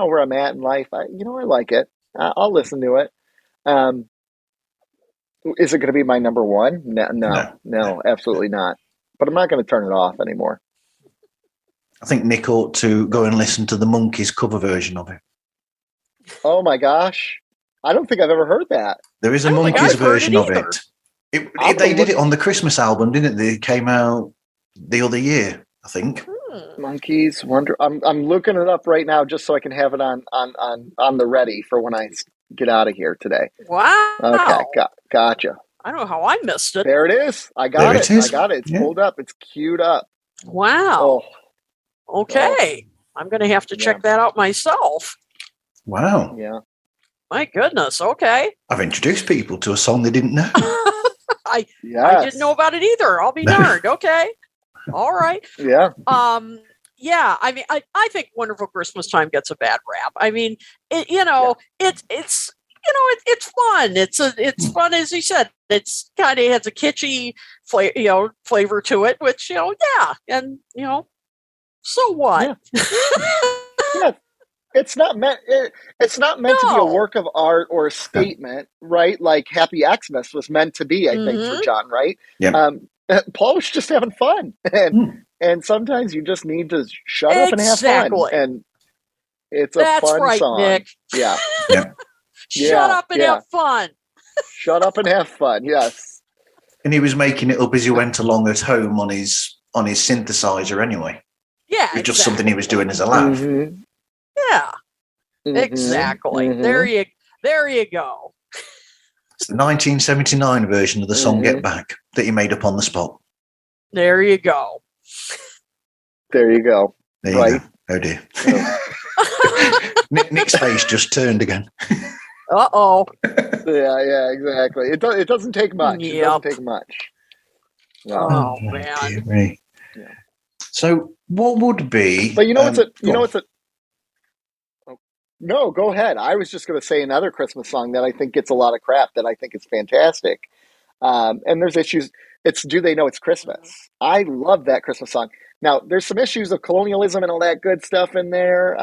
[SPEAKER 5] where I'm at in life, I like it. I'll listen to it. Is it going to be my number one? No, absolutely not. But I'm not going to turn it off anymore.
[SPEAKER 3] I think Nick ought to go and listen to the Monkees cover version of it.
[SPEAKER 5] Oh my gosh. I don't think I've ever heard that.
[SPEAKER 3] There is a Monkees version of it. They did it on the Christmas album, didn't they? It came out the other year, I think.
[SPEAKER 5] Monkees Wonder. I'm looking it up right now just so I can have it on the ready for when I get out of here today.
[SPEAKER 4] Wow.
[SPEAKER 5] Okay, gotcha.
[SPEAKER 4] I don't know how I missed it.
[SPEAKER 5] There it is. I got it.
[SPEAKER 3] Is.
[SPEAKER 5] I got it. It's pulled up. It's queued up.
[SPEAKER 4] Wow.
[SPEAKER 5] Oh.
[SPEAKER 4] Okay. I'm going to have to check that out myself.
[SPEAKER 3] Wow.
[SPEAKER 5] Yeah.
[SPEAKER 4] My goodness. Okay.
[SPEAKER 3] I've introduced people to a song they didn't know.
[SPEAKER 4] I didn't know about it either. I'll be darned. Okay. All right.
[SPEAKER 5] Yeah.
[SPEAKER 4] Yeah. I mean, I think Wonderful Christmas Time gets a bad rap. I mean, it's fun. It's fun, as you said. It's kind of has a kitschy flavor to it, which and so what?
[SPEAKER 5] Yeah. It's not meant. It's not meant to be a work of art or a statement, right? Like Happy Xmas was meant to be, I think, for John, right?
[SPEAKER 3] Yeah.
[SPEAKER 5] Paul was just having fun, and sometimes you just need to shut up and have fun, and it's a fun song.
[SPEAKER 4] Nick.
[SPEAKER 5] Yeah.
[SPEAKER 4] Shut up and have fun.
[SPEAKER 5] Shut up and have fun. Yes.
[SPEAKER 3] And he was making it up as he went along at home on his synthesizer anyway.
[SPEAKER 4] Yeah.
[SPEAKER 3] It was just something he was doing as a laugh.
[SPEAKER 5] Mm-hmm.
[SPEAKER 4] Yeah. Exactly.
[SPEAKER 5] Mm-hmm.
[SPEAKER 4] There you go.
[SPEAKER 3] It's the 1979 version of the song Get Back that he made up on the spot.
[SPEAKER 4] There you go.
[SPEAKER 5] There you go.
[SPEAKER 3] There you go. Oh dear. Nick's face just turned again.
[SPEAKER 4] Uh-oh.
[SPEAKER 5] Yeah, exactly. It doesn't take much.
[SPEAKER 4] Yep.
[SPEAKER 5] It doesn't take much.
[SPEAKER 4] Oh man.
[SPEAKER 5] Yeah.
[SPEAKER 3] So what would be?
[SPEAKER 5] But No, go ahead. I was just going to say another Christmas song that I think gets a lot of crap that I think is fantastic. And there's issues. It's Do They Know It's Christmas? I love that Christmas song. Now, there's some issues of colonialism and all that good stuff in there.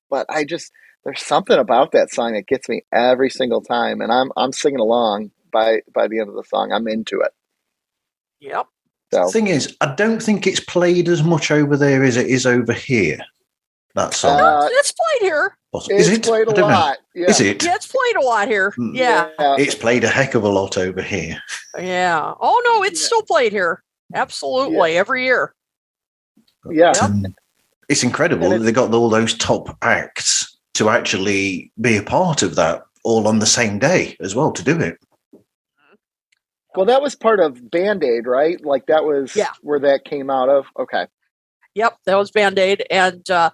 [SPEAKER 5] But there's something about that song that gets me every single time. And I'm singing along by the end of the song. I'm into it.
[SPEAKER 4] Yep.
[SPEAKER 5] So.
[SPEAKER 3] The thing is, I don't think it's played as much over there as it is over here. That song.
[SPEAKER 4] It's played here.
[SPEAKER 5] It's played a lot. Yeah.
[SPEAKER 3] Is it?
[SPEAKER 4] Yeah, it's played a lot here. Yeah.
[SPEAKER 3] It's played a heck of a lot over here.
[SPEAKER 4] Yeah. Oh, no, it's still played here. Absolutely. Every year.
[SPEAKER 5] Yeah.
[SPEAKER 3] It's incredible that they got all those top acts to actually be a part of that all on the same day as well to do it.
[SPEAKER 5] Well, that was part of Band-Aid, right? Like that was where that came out of. Okay.
[SPEAKER 4] Yep, that was Band-Aid. And I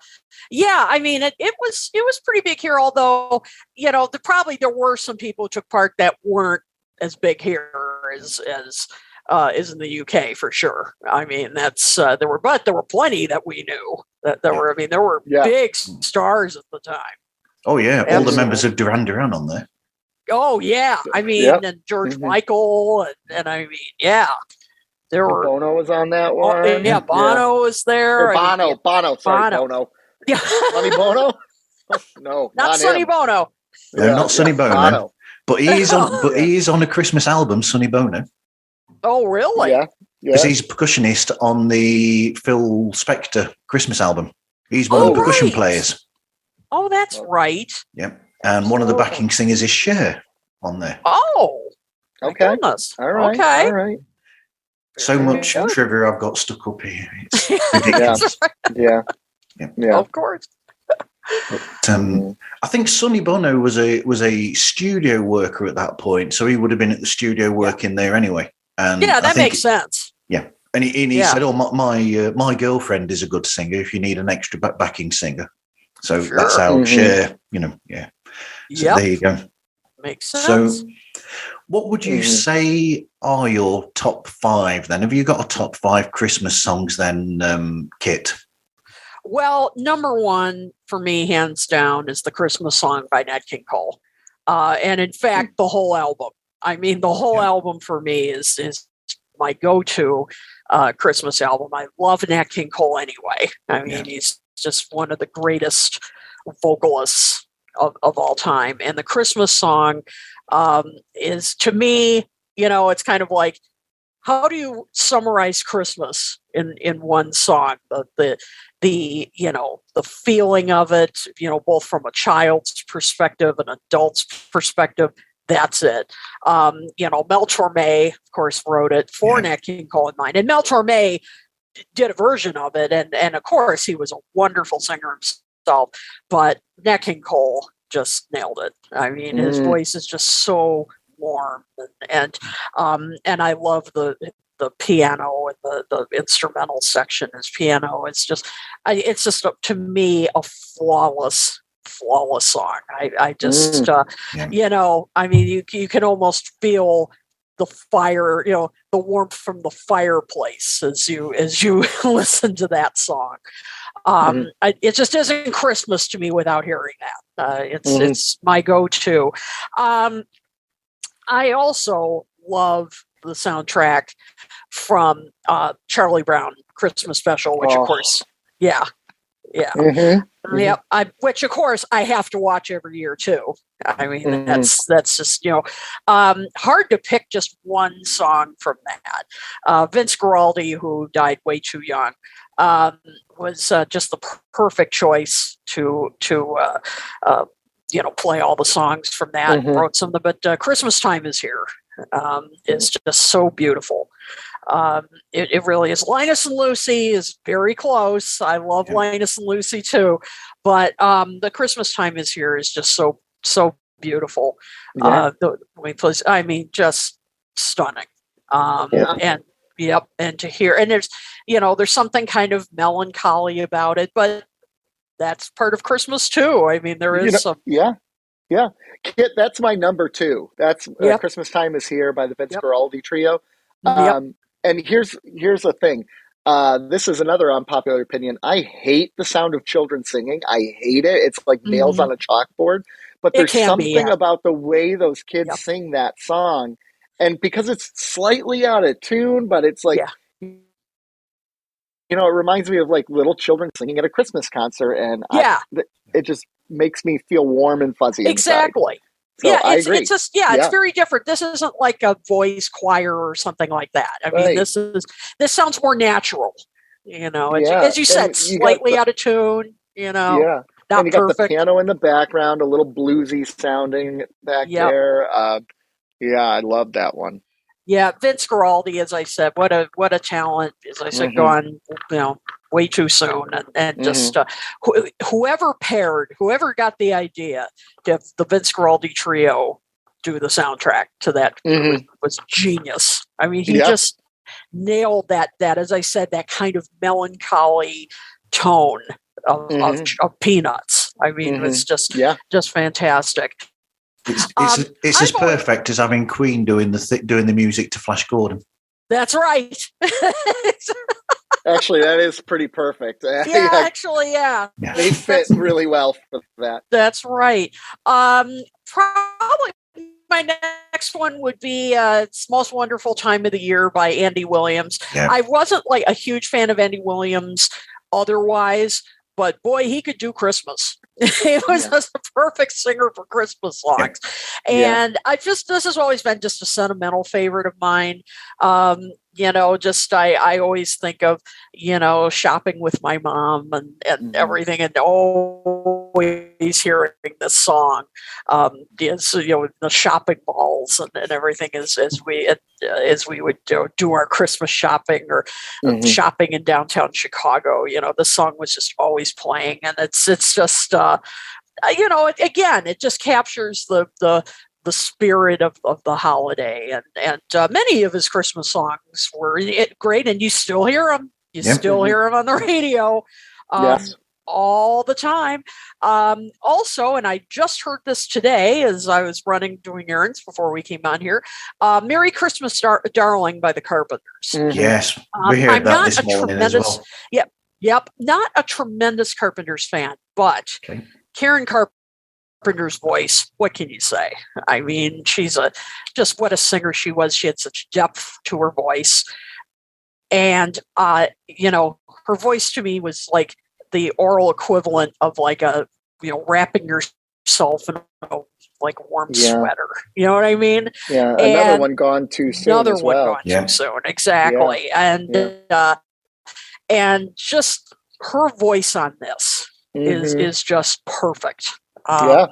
[SPEAKER 4] mean, it was pretty big here, although, there were some people who took part that weren't as big here as in the UK for sure. I mean, that's there were plenty that we knew that there were big stars at the time.
[SPEAKER 3] Oh yeah, all the members of Duran Duran on there.
[SPEAKER 4] Oh yeah, I mean, and George Michael, and I mean, there were.
[SPEAKER 5] Bono was on that one.
[SPEAKER 4] Bono was there.
[SPEAKER 5] Bono. Sorry, Bono.
[SPEAKER 4] Yeah,
[SPEAKER 5] Honey Bono. No,
[SPEAKER 4] Not Sonny
[SPEAKER 5] him.
[SPEAKER 4] Bono.
[SPEAKER 3] No, not Sonny Bono.
[SPEAKER 5] Bono.
[SPEAKER 3] But he is on. But
[SPEAKER 5] Yeah.
[SPEAKER 3] he is on a Christmas album, Sonny Bono,
[SPEAKER 4] Oh, really?
[SPEAKER 5] Yeah.
[SPEAKER 3] because
[SPEAKER 5] Yeah.
[SPEAKER 3] he's a percussionist on the Phil Spector Christmas album. He's one of the percussion
[SPEAKER 4] right.
[SPEAKER 3] players.
[SPEAKER 4] Oh, that's right.
[SPEAKER 3] Yep, and one of the backing singers is Cher on there.
[SPEAKER 4] Oh, my
[SPEAKER 5] Okay.
[SPEAKER 4] goodness.
[SPEAKER 5] All right.
[SPEAKER 4] Okay.
[SPEAKER 5] All right.
[SPEAKER 3] So
[SPEAKER 4] Very
[SPEAKER 3] much
[SPEAKER 4] good.
[SPEAKER 3] trivia I've got stuck up here. It's ridiculous.
[SPEAKER 4] That's right.
[SPEAKER 5] Yeah.
[SPEAKER 3] Yep.
[SPEAKER 5] Yeah.
[SPEAKER 4] Of course.
[SPEAKER 3] But, I think Sonny Bono was a studio worker at that point, so he would have been at the studio working there anyway. And
[SPEAKER 4] Yeah,
[SPEAKER 3] I
[SPEAKER 4] that
[SPEAKER 3] think
[SPEAKER 4] makes sense.
[SPEAKER 3] Yeah, and he
[SPEAKER 4] Yeah.
[SPEAKER 3] said, "Oh, my girlfriend is a good singer. If you need an extra backing singer." So
[SPEAKER 4] Sure.
[SPEAKER 3] that's how
[SPEAKER 5] Mhm.
[SPEAKER 3] Cher, yeah. So
[SPEAKER 4] Yep.
[SPEAKER 3] there you go.
[SPEAKER 4] Makes
[SPEAKER 3] So,
[SPEAKER 4] sense.
[SPEAKER 3] what would you
[SPEAKER 5] Mhm.
[SPEAKER 3] say are your top 5 then? Have you got a top 5 Christmas songs then, Kit?
[SPEAKER 4] Well, number one for me, hands down, is the Christmas song by Nat King Cole. And in fact, the whole album. I mean, the whole album for me is my go-to Christmas album. I love Nat King Cole anyway. I mean, he's just one of the greatest vocalists of all time. And the Christmas song is, to me, it's kind of like, how do you summarize Christmas in one song? The feeling of it, both from a child's perspective and adult's perspective. That's it. Mel Torme, of course, wrote it for Nat King Cole in mind, and Mel Torme did a version of it, and of course, he was a wonderful singer himself. But Nat King Cole just nailed it. I mean, his voice is just so warm, and I love the piano and the instrumental section. His piano, it's just to me a flawless song. I just I mean, you can almost feel the fire, the warmth from the fireplace as you listen to that song. It just isn't Christmas to me without hearing that. It's my go-to. I also love the soundtrack from Charlie Brown Christmas Special, which of course, which of course I have to watch every year too. I mean, that's just hard to pick just one song from that. Vince Guaraldi, who died way too young, was just the perfect choice to play all the songs from that. Wrote some of them, but Christmas Time Is Here is just so beautiful. It really is. Linus and Lucy is very close. I love Linus and Lucy too, but the Christmas Time Is Here is just so beautiful. I mean, just stunning. And to hear, and there's something kind of melancholy about it, but that's part of Christmas too. I mean, there is some.
[SPEAKER 5] Yeah. Kit, that's my number 2. That's Christmas Time Is Here by the Vince Guaraldi Trio. And here's the thing. This is another unpopular opinion. I hate the sound of children singing. I hate it. It's like nails on a chalkboard. But there's something about the way those kids sing that song. And because it's slightly out of tune, but it's like, it reminds me of like little children singing at a Christmas concert. And it just makes me feel warm and fuzzy.
[SPEAKER 4] Exactly.
[SPEAKER 5] So I agree.
[SPEAKER 4] It's just it's very different. This isn't like a voice choir or something like that. I mean, this sounds more natural. As you said, slightly out of tune. Not
[SPEAKER 5] and you got
[SPEAKER 4] perfect.
[SPEAKER 5] the piano in the background, a little bluesy sounding back there. I love that one. Yeah,
[SPEAKER 4] Vince Guaraldi, as I said, what a talent. As I said, gone way too soon, and just whoever got the idea to have the Vince Guaraldi Trio do the soundtrack to that was genius. I mean, he just nailed that, as I said, that kind of melancholy tone of Peanuts. I mean, it was just fantastic.
[SPEAKER 3] It's as perfect as having Queen doing the music to Flash Gordon.
[SPEAKER 4] That's right.
[SPEAKER 5] Actually, that is pretty perfect. They fit really well for that.
[SPEAKER 4] That's right. Probably my next one would be It's Most Wonderful Time of the Year by Andy Williams. Yeah. I wasn't like a huge fan of Andy Williams otherwise, but boy, he could do Christmas. He was just a perfect singer for Christmas songs. And this has always been just a sentimental favorite of mine. I always think of, shopping with my mom and everything, and always hearing this song. The shopping malls and everything as we would do our Christmas shopping or shopping in downtown Chicago. The song was just always playing, and it's just again, it just captures the spirit of the holiday, and many of his Christmas songs were great, and you still hear them. You still hear them on the radio. All the time. Also, and I just heard this today as I was doing errands before we came on here, Merry Christmas, Darling by the Carpenters.
[SPEAKER 3] Yes, we heard that this morning as well.
[SPEAKER 4] Yep. Not a tremendous Carpenters fan, but Karen Carpenter's voice, what can you say? I mean, she's just what a singer she was. She had such depth to her voice. And, her voice to me was like the oral equivalent of like wrapping yourself in a warm sweater. You know what I mean?
[SPEAKER 5] Yeah. Another one gone too soon.
[SPEAKER 4] Another one gone too soon. Exactly. Yeah. And just her voice on this is just perfect. I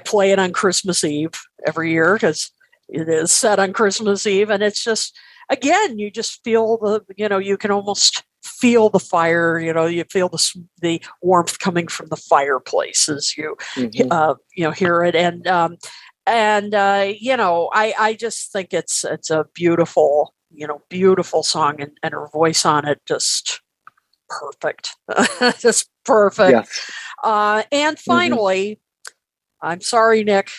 [SPEAKER 4] play it on Christmas Eve every year because it is set on Christmas Eve, and it's just, again, you just feel you can almost feel the fire, you feel the warmth coming from the fireplace as you hear it. And I just think it's a beautiful, beautiful song, and her voice on it just perfect. Just perfect. Yes. And finally, I'm sorry, Nick.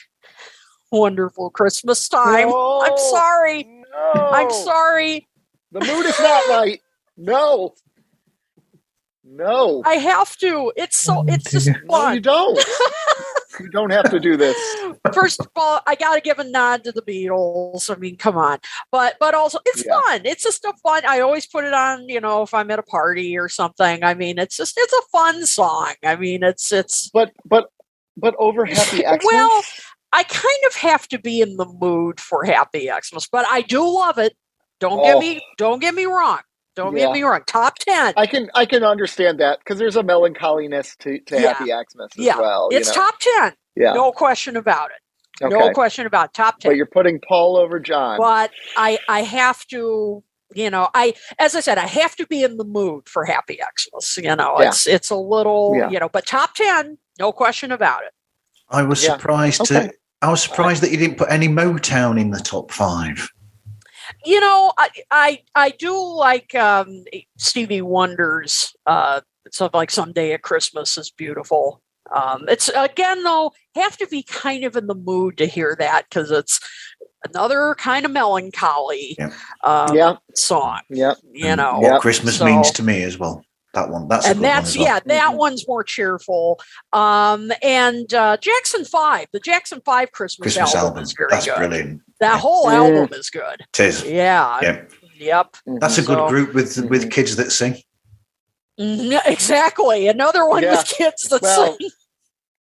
[SPEAKER 4] Wonderful Christmas Time. No, I'm sorry.
[SPEAKER 5] No.
[SPEAKER 4] I'm sorry.
[SPEAKER 5] The mood is not right. No.
[SPEAKER 4] I have to. It's just fun.
[SPEAKER 5] No, you don't. You don't have to do this.
[SPEAKER 4] First of all, I got to give a nod to the Beatles. I mean, come on. But also, it's fun. It's just a fun. I always put it on, if I'm at a party or something. I mean, it's a fun song. I mean, it's.
[SPEAKER 5] But over Happy Xmas.
[SPEAKER 4] Well, I kind of have to be in the mood for Happy Xmas, but I do love it. Don't get me wrong. Don't get me wrong. Top 10.
[SPEAKER 5] I can understand that because there's a melancholiness to Happy Xmas as well.
[SPEAKER 4] It's top 10. Yeah. No question about it. Okay. No question about it. Top 10.
[SPEAKER 5] But you're putting Paul over John.
[SPEAKER 4] But I have to, as I said, I have to be in the mood for Happy Xmas. It's a little, but top 10, no question about it.
[SPEAKER 3] I was surprised that you didn't put any Motown in the top 5.
[SPEAKER 4] I do like Stevie Wonder's stuff like Someday at Christmas is beautiful. It's, again, though, have to be kind of in the mood to hear that because it's another kind of melancholy song.
[SPEAKER 5] Yeah.
[SPEAKER 3] What Christmas means to me as well. That one.
[SPEAKER 4] That one's more cheerful. And Jackson 5, the Jackson 5 Christmas album is very good. That's brilliant. That whole album is good.
[SPEAKER 3] It is.
[SPEAKER 4] Yeah. Yep.
[SPEAKER 3] That's a good group with kids that sing.
[SPEAKER 4] Exactly. Another one with kids that sing.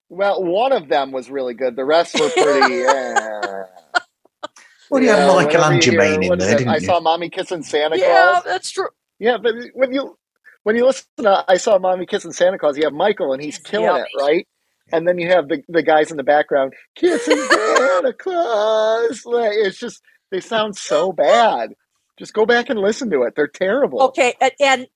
[SPEAKER 5] Well, one of them was really good. The rest were pretty.
[SPEAKER 3] Well, you had Michael and Jermaine in there, didn't you?
[SPEAKER 5] I saw Mommy Kissing Santa Claus.
[SPEAKER 4] Yeah, that's true.
[SPEAKER 5] Yeah, but when you listen to I Saw Mommy Kissing Santa Claus, you have Michael and he's killing it, right? And then you have the guys in the background kissing Santa Claus. It's just, they sound so bad. Just go back and listen to it. They're terrible.
[SPEAKER 4] Okay, and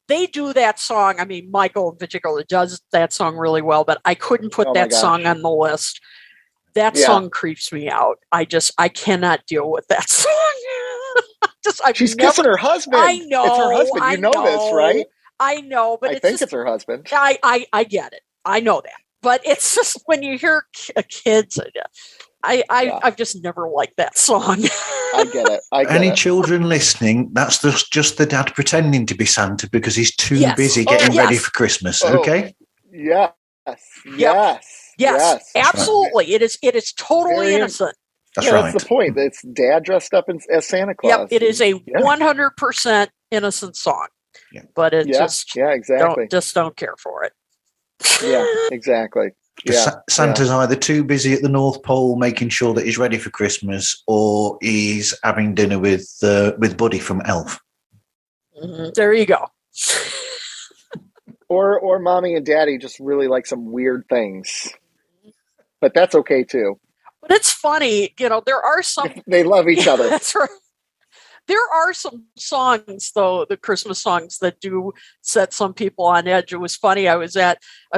[SPEAKER 4] they do that song. I mean, Michael in particular does that song really well, but I couldn't put that song on the list. That song creeps me out. I cannot deal with that song.
[SPEAKER 5] She's kissing her husband.
[SPEAKER 4] I know.
[SPEAKER 5] It's her husband. You know this, right?
[SPEAKER 4] I know, but
[SPEAKER 5] I think it's her husband.
[SPEAKER 4] I get it. I know that. But it's just when you hear kids, I've just never liked that song.
[SPEAKER 5] I get it.
[SPEAKER 3] Any children listening, that's just the dad pretending to be Santa because he's too busy getting ready for Christmas. Okay?
[SPEAKER 5] Yes.
[SPEAKER 4] Yes. Absolutely. Right. It is totally innocent.
[SPEAKER 3] That's right.
[SPEAKER 5] That's the point. It's dad dressed up as Santa Claus.
[SPEAKER 4] Yep. It is a 100% innocent song. Yeah. But it exactly. Don't care for it.
[SPEAKER 5] Yeah, exactly.
[SPEAKER 3] Santa's either too busy at the North Pole making sure that he's ready for Christmas, or he's having dinner with Buddy from Elf.
[SPEAKER 4] There you go.
[SPEAKER 5] Or mommy and daddy just really like some weird things, but that's okay too.
[SPEAKER 4] But it's funny, there are some.
[SPEAKER 5] They love each other.
[SPEAKER 4] That's right. There are some songs, though, the Christmas songs that do set some people on edge. It was funny. I was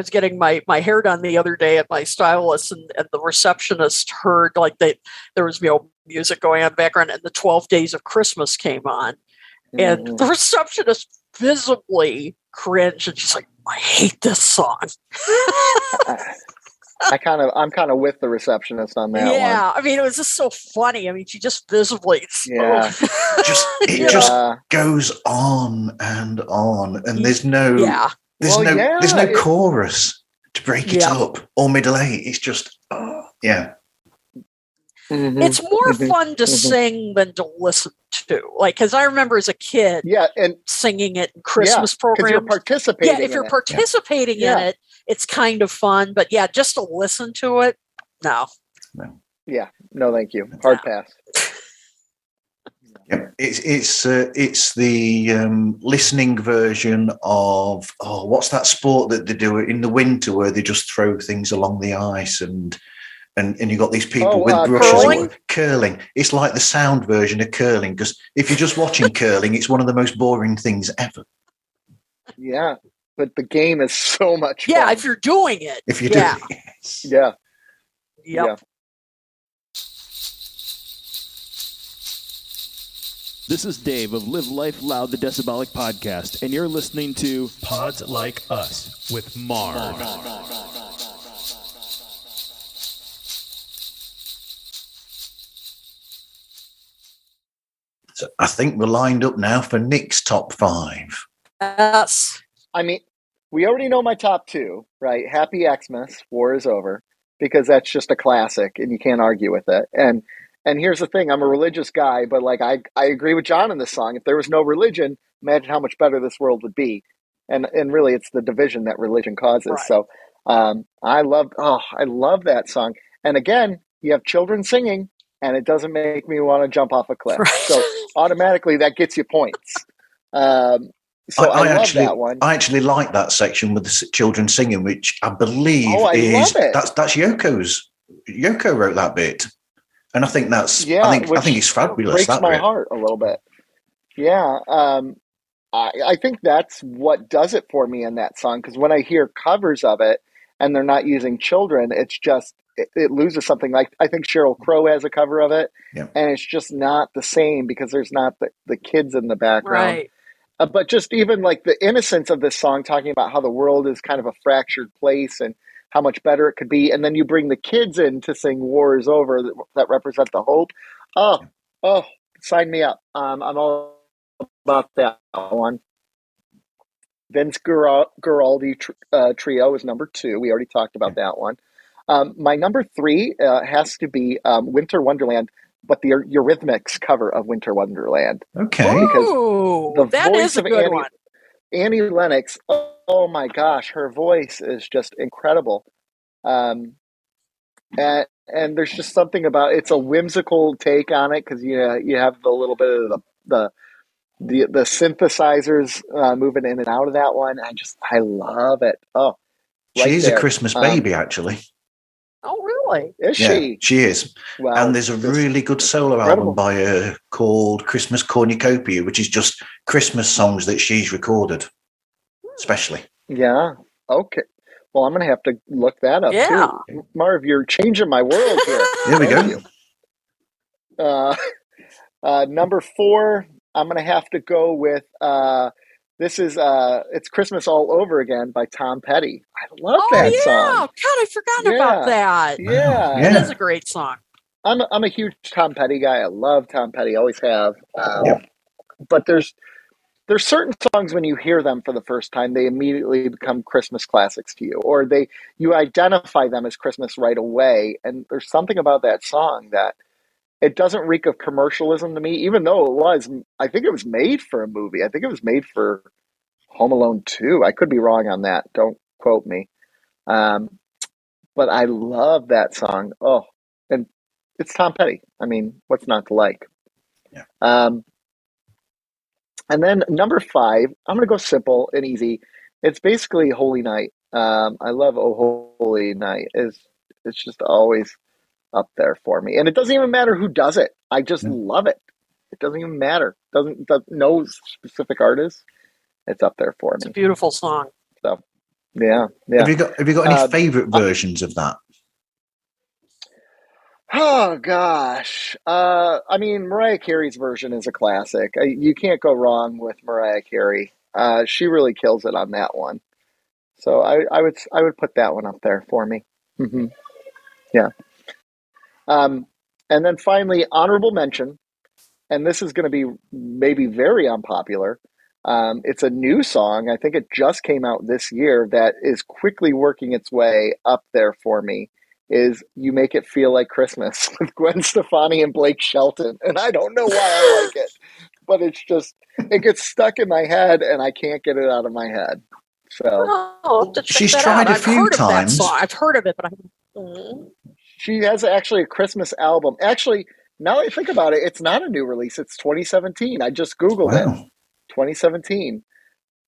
[SPEAKER 4] getting my hair done the other day at my stylist, and the receptionist heard there was music going on in the background, and the 12 Days of Christmas came on, and the receptionist visibly cringed, and she's like, "I hate this song."
[SPEAKER 5] I'm kind of with the receptionist on that one.
[SPEAKER 4] Yeah, I mean, it was just so funny. I mean, she just visibly,
[SPEAKER 3] it just goes on, and there's no chorus to break it up or middle eight. It's just
[SPEAKER 4] It's more fun to sing than to listen to. Because I remember as a kid,
[SPEAKER 5] and
[SPEAKER 4] singing it in Christmas programs.
[SPEAKER 5] You're participating.
[SPEAKER 4] Yeah, if you're participating in it, it's kind of fun. But just to listen to it, no.
[SPEAKER 5] Yeah, no, thank you. Hard pass.
[SPEAKER 3] Yeah, it's the listening version of what's that sport that they do in the winter where they just throw things along the ice and you got these people with brushes. Curling. It's like the sound version of curling, because if you're just watching curling, it's one of the most boring things ever.
[SPEAKER 5] Yeah, but the game is so much fun.
[SPEAKER 4] Yeah, if you're doing it.
[SPEAKER 3] If you're doing it.
[SPEAKER 5] Yeah.
[SPEAKER 4] Yep.
[SPEAKER 5] Yeah.
[SPEAKER 8] This is Dave of Live Life Loud, the Decibelic Podcast, and you're listening to Pods Like Us with Marv.
[SPEAKER 3] So I think we're lined up now for Nick's top 5.
[SPEAKER 4] Yes.
[SPEAKER 5] I mean, we already know my top 2, right? Happy Xmas, War is Over, because that's just a classic and you can't argue with it. And here's the thing, I'm a religious guy, but I agree with John in this song. If there was no religion, imagine how much better this world would be. And really it's the division that religion causes.
[SPEAKER 4] Right.
[SPEAKER 5] So I love that song. And again, you have children singing, and it doesn't make me want to jump off a cliff.
[SPEAKER 4] Right.
[SPEAKER 5] So automatically that gets you points. So I love that one.
[SPEAKER 3] I actually like that section with the children singing, which I believe
[SPEAKER 5] love it.
[SPEAKER 3] That's Yoko's. Yoko wrote that bit, and I think that's I think it's fabulous.
[SPEAKER 5] Breaks
[SPEAKER 3] that
[SPEAKER 5] my
[SPEAKER 3] bit.
[SPEAKER 5] heart a little bit. Yeah, I think that's what does it for me in that song, because when I hear covers of it and they're not using children, it's just it loses something. Like I think Sheryl Crow has a cover of it, and it's just not the same because there's not the kids in the background.
[SPEAKER 4] Right.
[SPEAKER 5] But just even like the innocence of this song, talking about how the world is kind of a fractured place and how much better it could be. And then you bring the kids in to sing War is Over that represent the hope. Oh, sign me up. I'm all about that one. Vince Guaraldi Trio is number 2. We already talked about that one. My number 3 has to be Winter Wonderland, but the Eurythmics cover of Winter Wonderland.
[SPEAKER 3] Okay.
[SPEAKER 5] Because
[SPEAKER 4] that is a good one.
[SPEAKER 5] Annie Lennox, oh my gosh, her voice is just incredible. And there's just something about it's a whimsical take on it, because you have the little bit of the synthesizers moving in and out of that one. I love it. Oh,
[SPEAKER 3] she is a Christmas baby, actually.
[SPEAKER 4] Oh, really?
[SPEAKER 5] Is she?
[SPEAKER 3] She is.
[SPEAKER 5] Wow,
[SPEAKER 3] and there's a really good solo album by her called Christmas Cornucopia, which is just Christmas songs that she's recorded, especially.
[SPEAKER 5] Yeah. Okay. Well, I'm going to have to look that up too. Marv, you're changing my world here.
[SPEAKER 3] There we
[SPEAKER 5] go. Number 4, I'm going to have to go with this is It's Christmas All Over Again by Tom Petty. I love that song.
[SPEAKER 4] God, I forgot about that.
[SPEAKER 5] Yeah.
[SPEAKER 4] It is a great song.
[SPEAKER 5] I'm a huge Tom Petty guy. I love Tom Petty. Always have. But there's certain songs when you hear them for the first time, they immediately become Christmas classics to you, or you identify them as Christmas right away. And there's something about that song that it doesn't reek of commercialism to me, even though I think it was made for a movie. I think it was made for Home Alone 2. I could be wrong on that. Don't quote me. But I love that song. Oh, and it's Tom Petty. I mean, what's not to like?
[SPEAKER 3] Yeah.
[SPEAKER 5] And then number 5, I'm going to go simple and easy. It's basically Holy Night. I love Oh Holy Night. It's just always up there for me. And it doesn't even matter who does it. I just love it. It doesn't even matter. Doesn't no specific artist. It's up there for me.
[SPEAKER 4] It's a beautiful song.
[SPEAKER 5] So, yeah.
[SPEAKER 3] Have you got any favorite versions of that?
[SPEAKER 5] Oh gosh. I mean, Mariah Carey's version is a classic. You can't go wrong with Mariah Carey. She really kills it on that one. So I would put that one up there for me. Mm-hmm. Yeah. And then finally, honorable mention, and this is going to be maybe very unpopular. It's a new song. I think it just came out this year that is quickly working its way up there for me. Is You Make It Feel Like Christmas with Gwen Stefani and Blake Shelton. And I don't know why I like it, but it gets stuck in my head and I can't get it out of my head. So
[SPEAKER 3] she's tried a few times.
[SPEAKER 4] I've heard of it, but
[SPEAKER 5] she has actually a Christmas album. Actually, now that I think about it, it's not a new release. It's 2017. I just Googled it. 2017.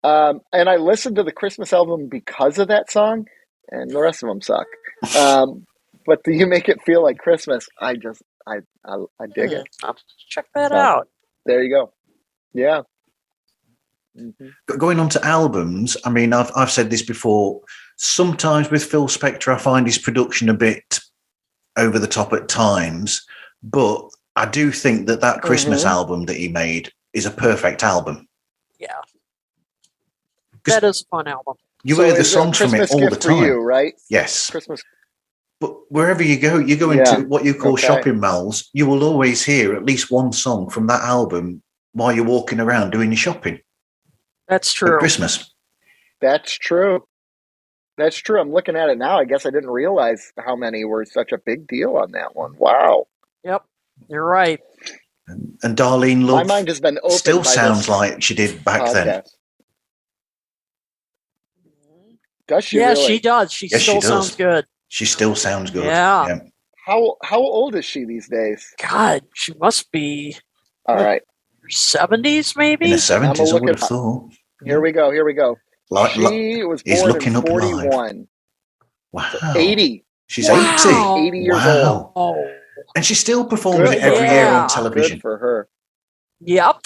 [SPEAKER 5] And I listened to the Christmas album because of that song, and the rest of them suck. But Do You Make It Feel Like Christmas? I dig it.
[SPEAKER 4] I'll check that out.
[SPEAKER 5] There you go. Yeah.
[SPEAKER 3] Mm-hmm. Going on to albums, I mean, I've said this before. Sometimes with Phil Spector, I find his production a bit over the top at times, but I do think that Christmas album that he made is a perfect album.
[SPEAKER 4] Yeah. That is a fun album.
[SPEAKER 3] You hear the songs from it all the time.
[SPEAKER 5] For you, right?
[SPEAKER 3] Yes.
[SPEAKER 5] Christmas.
[SPEAKER 3] But wherever you go into what you call shopping malls, you will always hear at least one song from that album while you're walking around doing your shopping.
[SPEAKER 4] That's true.
[SPEAKER 3] For Christmas.
[SPEAKER 5] That's true. That's true. I'm looking at it now. I guess I didn't realize how many were such a big deal on that one. Wow.
[SPEAKER 4] Yep. You're right.
[SPEAKER 3] And Darlene Love
[SPEAKER 5] my mind has been opened
[SPEAKER 3] still sounds like she did back then.
[SPEAKER 5] Does she?
[SPEAKER 4] Yeah,
[SPEAKER 5] really?
[SPEAKER 4] she does. She still sounds good.
[SPEAKER 3] She still sounds good.
[SPEAKER 4] Yeah.
[SPEAKER 5] How old is she these days?
[SPEAKER 4] God, she must be.
[SPEAKER 5] All right.
[SPEAKER 4] 70s, maybe?
[SPEAKER 3] In the 70s, I would have thought.
[SPEAKER 5] Here we go. She was born in 41.
[SPEAKER 3] Wow.
[SPEAKER 5] So 80.
[SPEAKER 3] She's 80.
[SPEAKER 5] 80 years old.
[SPEAKER 3] Oh. And she still performs it every year on television.
[SPEAKER 5] Good for her.
[SPEAKER 4] Yep.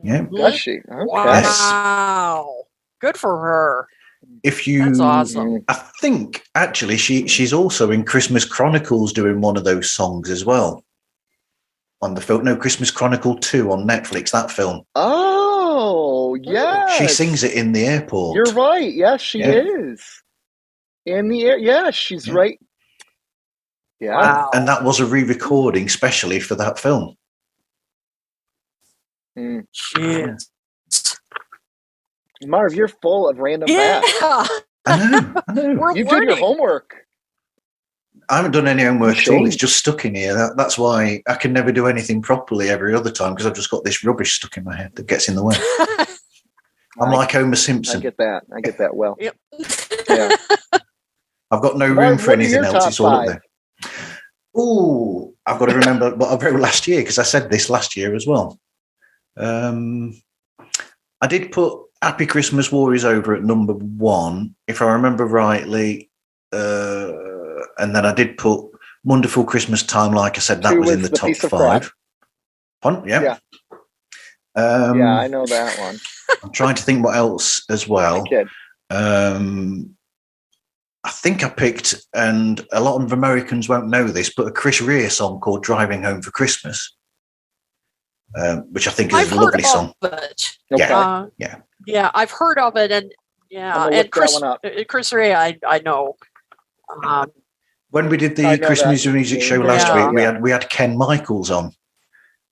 [SPEAKER 3] Yeah.
[SPEAKER 5] Does she? Okay.
[SPEAKER 4] Wow. Good for her. That's awesome.
[SPEAKER 3] I think actually she's also in Christmas Chronicles doing one of those songs as well. On the film, Christmas Chronicle 2 on Netflix, that film.
[SPEAKER 5] Oh, yeah.
[SPEAKER 3] She sings it in the airport.
[SPEAKER 5] You're right. Yes, she is. In the air. Yeah, she's right. Yeah.
[SPEAKER 4] Wow.
[SPEAKER 3] And that was a re-recording specially for that film.
[SPEAKER 4] Shit.
[SPEAKER 5] Marv, you're full of random facts.
[SPEAKER 3] I know.
[SPEAKER 5] You did your homework.
[SPEAKER 3] I haven't done any homework at all. It's just stuck in here. That's why I can never do anything properly every other time, because I've just got this rubbish stuck in my head that gets in the way. I'm like Homer Simpson.
[SPEAKER 5] I get that well.
[SPEAKER 4] Yep.
[SPEAKER 5] Yeah.
[SPEAKER 3] I've got no room for anything else. It's all up there. Oh, I've got to remember what I wrote last year, because I said this last year as well. I did put Happy Christmas, War is Over at number 1, if I remember rightly. And then I did put Wonderful Christmas Time, like I said, that was in the top 5. Yeah.
[SPEAKER 5] Yeah, I know that one.
[SPEAKER 3] I'm trying to think what else as well. I think I picked, and a lot of Americans won't know this, but a Chris Rea song called Driving Home for Christmas, which I think is a lovely song.
[SPEAKER 5] Okay.
[SPEAKER 4] Yeah, I've heard of it, and Chris Rea, I know.
[SPEAKER 3] When we did the Christmas music show last week, we had Ken Michaels on,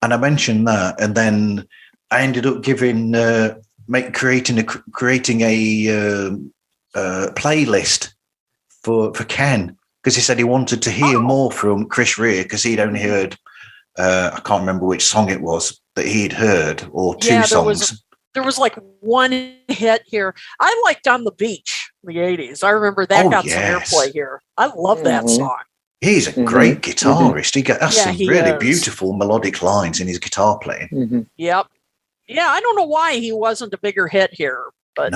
[SPEAKER 3] and I mentioned that, and then I ended up creating a playlist for Ken, because he said he wanted to hear more from Chris Rea, because he'd only heard I can't remember which song it was that he'd heard, or two songs.
[SPEAKER 4] There was like one hit here. I liked On the Beach in the 80s. I remember that got
[SPEAKER 3] yes.
[SPEAKER 4] some airplay here. I love that song.
[SPEAKER 3] He's a great guitarist. He has some
[SPEAKER 4] he
[SPEAKER 3] really
[SPEAKER 4] is.
[SPEAKER 3] beautiful melodic lines in his guitar playing.
[SPEAKER 4] Yep. Yeah, I don't know why he wasn't a bigger hit here, but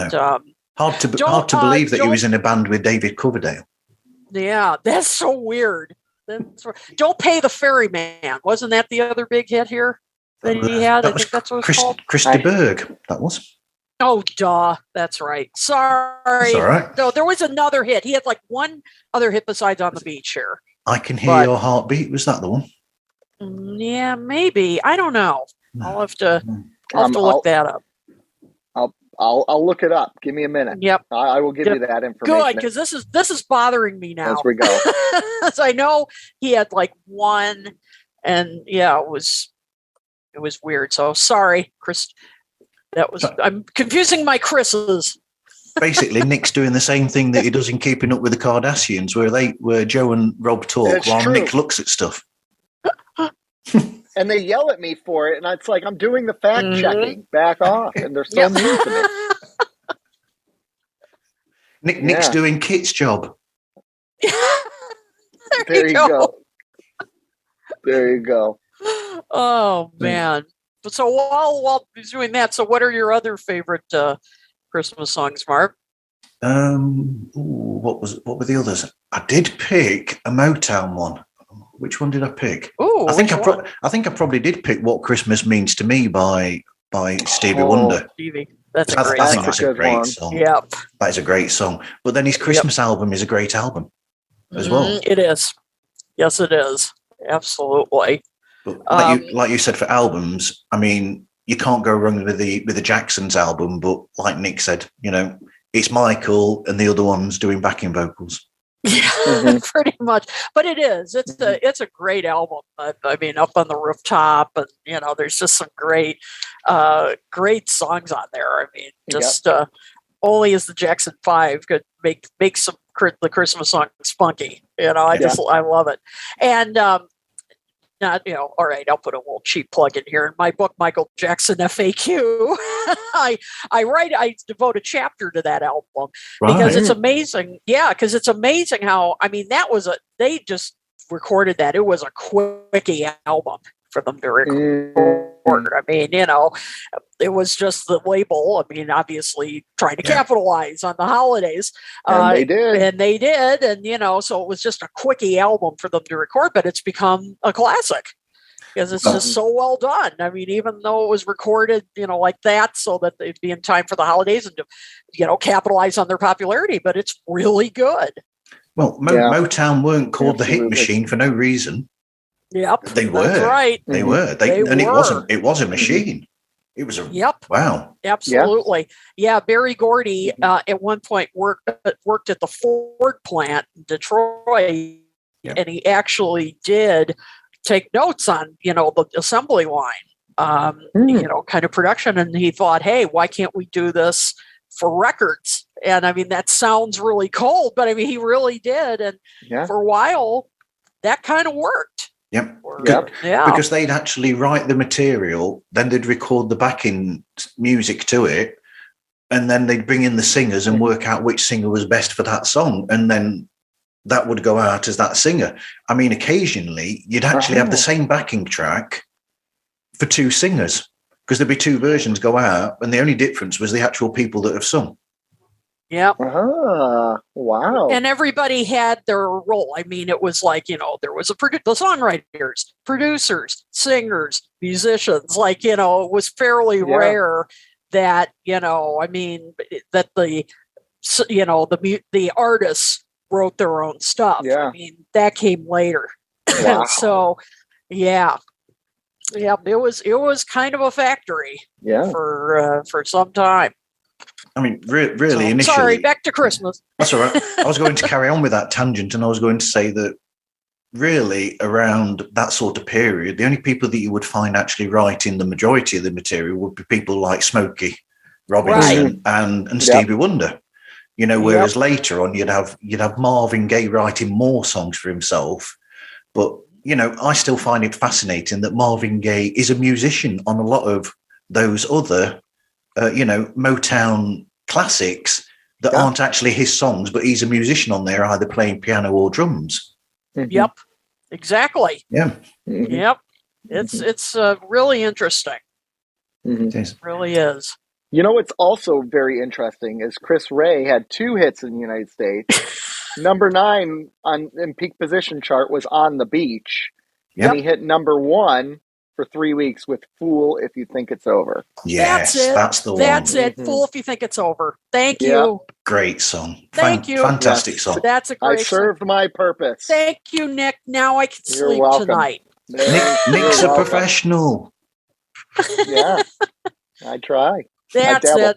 [SPEAKER 3] hard to believe that he was in a band with David Coverdale.
[SPEAKER 4] Yeah, that's so weird. Don't Pay the Ferryman. Wasn't that the other big hit here that he had? I think that's what it's called.
[SPEAKER 3] Christy Berg, that was.
[SPEAKER 4] Oh, duh. That's right. Sorry.
[SPEAKER 3] That's all right.
[SPEAKER 4] No, there was another hit. He had like one other hit besides On the Beach here.
[SPEAKER 3] I Can Hear Your Heartbeat. Was that the one?
[SPEAKER 4] Yeah, maybe. I don't know. I'll have to look that up.
[SPEAKER 5] I'll look it up. Give me a minute.
[SPEAKER 4] Yep.
[SPEAKER 5] I will give you that information.
[SPEAKER 4] Good, because this is bothering me now.
[SPEAKER 5] As we go.
[SPEAKER 4] So I know he had like one, and yeah, it was weird. So sorry, Chris. I'm confusing my Chris's.
[SPEAKER 3] Basically, Nick's doing the same thing that he does in Keeping Up with the Cardassians, where Joe and Rob talk
[SPEAKER 5] It's
[SPEAKER 3] while
[SPEAKER 5] true.
[SPEAKER 3] Nick looks at stuff.
[SPEAKER 5] And they yell at me for it, and it's like I'm doing the fact checking. Back off, and they're so mean to me.
[SPEAKER 3] Nick's doing Kit's job.
[SPEAKER 5] There you go. There you go.
[SPEAKER 4] Oh man! So while he's doing that, so what are your other favorite Christmas songs, Marv?
[SPEAKER 3] What were the others? I did pick a Motown one. Which one did I pick?
[SPEAKER 4] Ooh,
[SPEAKER 3] I think I probably did pick What Christmas Means to Me by Stevie Wonder.
[SPEAKER 4] Stevie. That's a great
[SPEAKER 3] I
[SPEAKER 4] song.
[SPEAKER 3] think that's a great song.
[SPEAKER 4] Yep.
[SPEAKER 3] That is a great song. But then his Christmas album is a great album as well.
[SPEAKER 4] It is. Yes, it is. Absolutely.
[SPEAKER 3] But like you said, for albums, I mean, you can't go wrong with the Jacksons album. But like Nick said, it's Michael and the other ones doing backing vocals.
[SPEAKER 4] Yeah, pretty much. But it is. It's a great album. I mean, Up on the Rooftop, and there's just some great songs on there. I mean, just only as the Jackson 5 could make the Christmas songs funky. I love it. And all right, I'll put a little cheap plug in here. In my book, Michael Jackson FAQ, I devote a chapter to that album because it's amazing. Yeah, because it's amazing how, I mean, they just recorded that. It was a quickie album for them to record. I mean, it was just the label. I mean, obviously trying to capitalize on the holidays.
[SPEAKER 5] And they did.
[SPEAKER 4] And, so it was just a quickie album for them to record, but it's become a classic because it's just so well done. I mean, even though it was recorded, like that, so that they'd be in time for the holidays and to, capitalize on their popularity, but it's really good.
[SPEAKER 3] Well, Motown weren't called the Hit Machine for no reason.
[SPEAKER 4] Yep,
[SPEAKER 3] they were.
[SPEAKER 4] That's right.
[SPEAKER 3] They were. It was a machine. It was a wow.
[SPEAKER 4] Absolutely. Yeah, Barry Gordy at one point worked at the Ford plant in Detroit, and he actually did take notes on the assembly line, kind of production, and he thought, hey, why can't we do this for records? And I mean, that sounds really cold, but I mean, he really did, and for a while, that kind of worked.
[SPEAKER 3] Yep. Because they'd actually write the material, then they'd record the backing music to it, and then they'd bring in the singers and work out which singer was best for that song, and then that would go out as that singer. I mean, occasionally you'd actually have the same backing track for two singers because there'd be two versions go out, and the only difference was the actual people that have sung.
[SPEAKER 4] Yeah.
[SPEAKER 5] Wow.
[SPEAKER 4] And everybody had their role. I mean, it was like, there was the songwriters, producers, singers, musicians. Like, it was fairly rare that, I mean, that the artists wrote their own stuff.
[SPEAKER 5] Yeah.
[SPEAKER 4] I mean, that came later.
[SPEAKER 5] Wow.
[SPEAKER 4] So, yeah, it was kind of a factory for some time.
[SPEAKER 3] I mean, really, initially.
[SPEAKER 4] Sorry, back to Christmas.
[SPEAKER 3] That's all right. I was going to carry on with that tangent, and I was going to say that really around that sort of period, the only people that you would find actually writing the majority of the material would be people like Smokey Robinson and Stevie Wonder. Whereas later on you'd have Marvin Gaye writing more songs for himself. But, I still find it fascinating that Marvin Gaye is a musician on a lot of those other Motown classics, that aren't actually his songs, but he's a musician on there, either playing piano or drums.
[SPEAKER 5] Mhm.
[SPEAKER 4] Yep. Exactly.
[SPEAKER 3] Yeah.
[SPEAKER 5] Mhm.
[SPEAKER 4] Yep. It's really interesting.
[SPEAKER 5] Mhm.
[SPEAKER 3] It is.
[SPEAKER 4] It really is.
[SPEAKER 5] You know what's also very interesting is Chris Ray had 2 hits in the United States. Number 9 in peak position chart was On the Beach.
[SPEAKER 3] Yep.
[SPEAKER 5] And he hit number 1 for 3 weeks with Fool If You Think It's Over.
[SPEAKER 3] Yes,
[SPEAKER 4] That's it.
[SPEAKER 3] that's the one.
[SPEAKER 4] That's it.
[SPEAKER 5] Mhm.
[SPEAKER 4] Fool if you think it's over. Thank
[SPEAKER 5] Yeah.
[SPEAKER 4] you.
[SPEAKER 3] Great song.
[SPEAKER 4] Thank you.
[SPEAKER 3] Fantastic
[SPEAKER 5] Yes.
[SPEAKER 3] song.
[SPEAKER 4] That's a
[SPEAKER 5] I
[SPEAKER 4] great song.
[SPEAKER 5] served my purpose.
[SPEAKER 4] Thank you, Nick. Now I can
[SPEAKER 5] You're
[SPEAKER 4] sleep
[SPEAKER 5] welcome.
[SPEAKER 4] tonight.
[SPEAKER 3] Nick's
[SPEAKER 5] You're
[SPEAKER 3] a
[SPEAKER 5] welcome.
[SPEAKER 3] professional.
[SPEAKER 5] Yeah, I try.
[SPEAKER 4] That's
[SPEAKER 5] dabble.
[SPEAKER 4] it.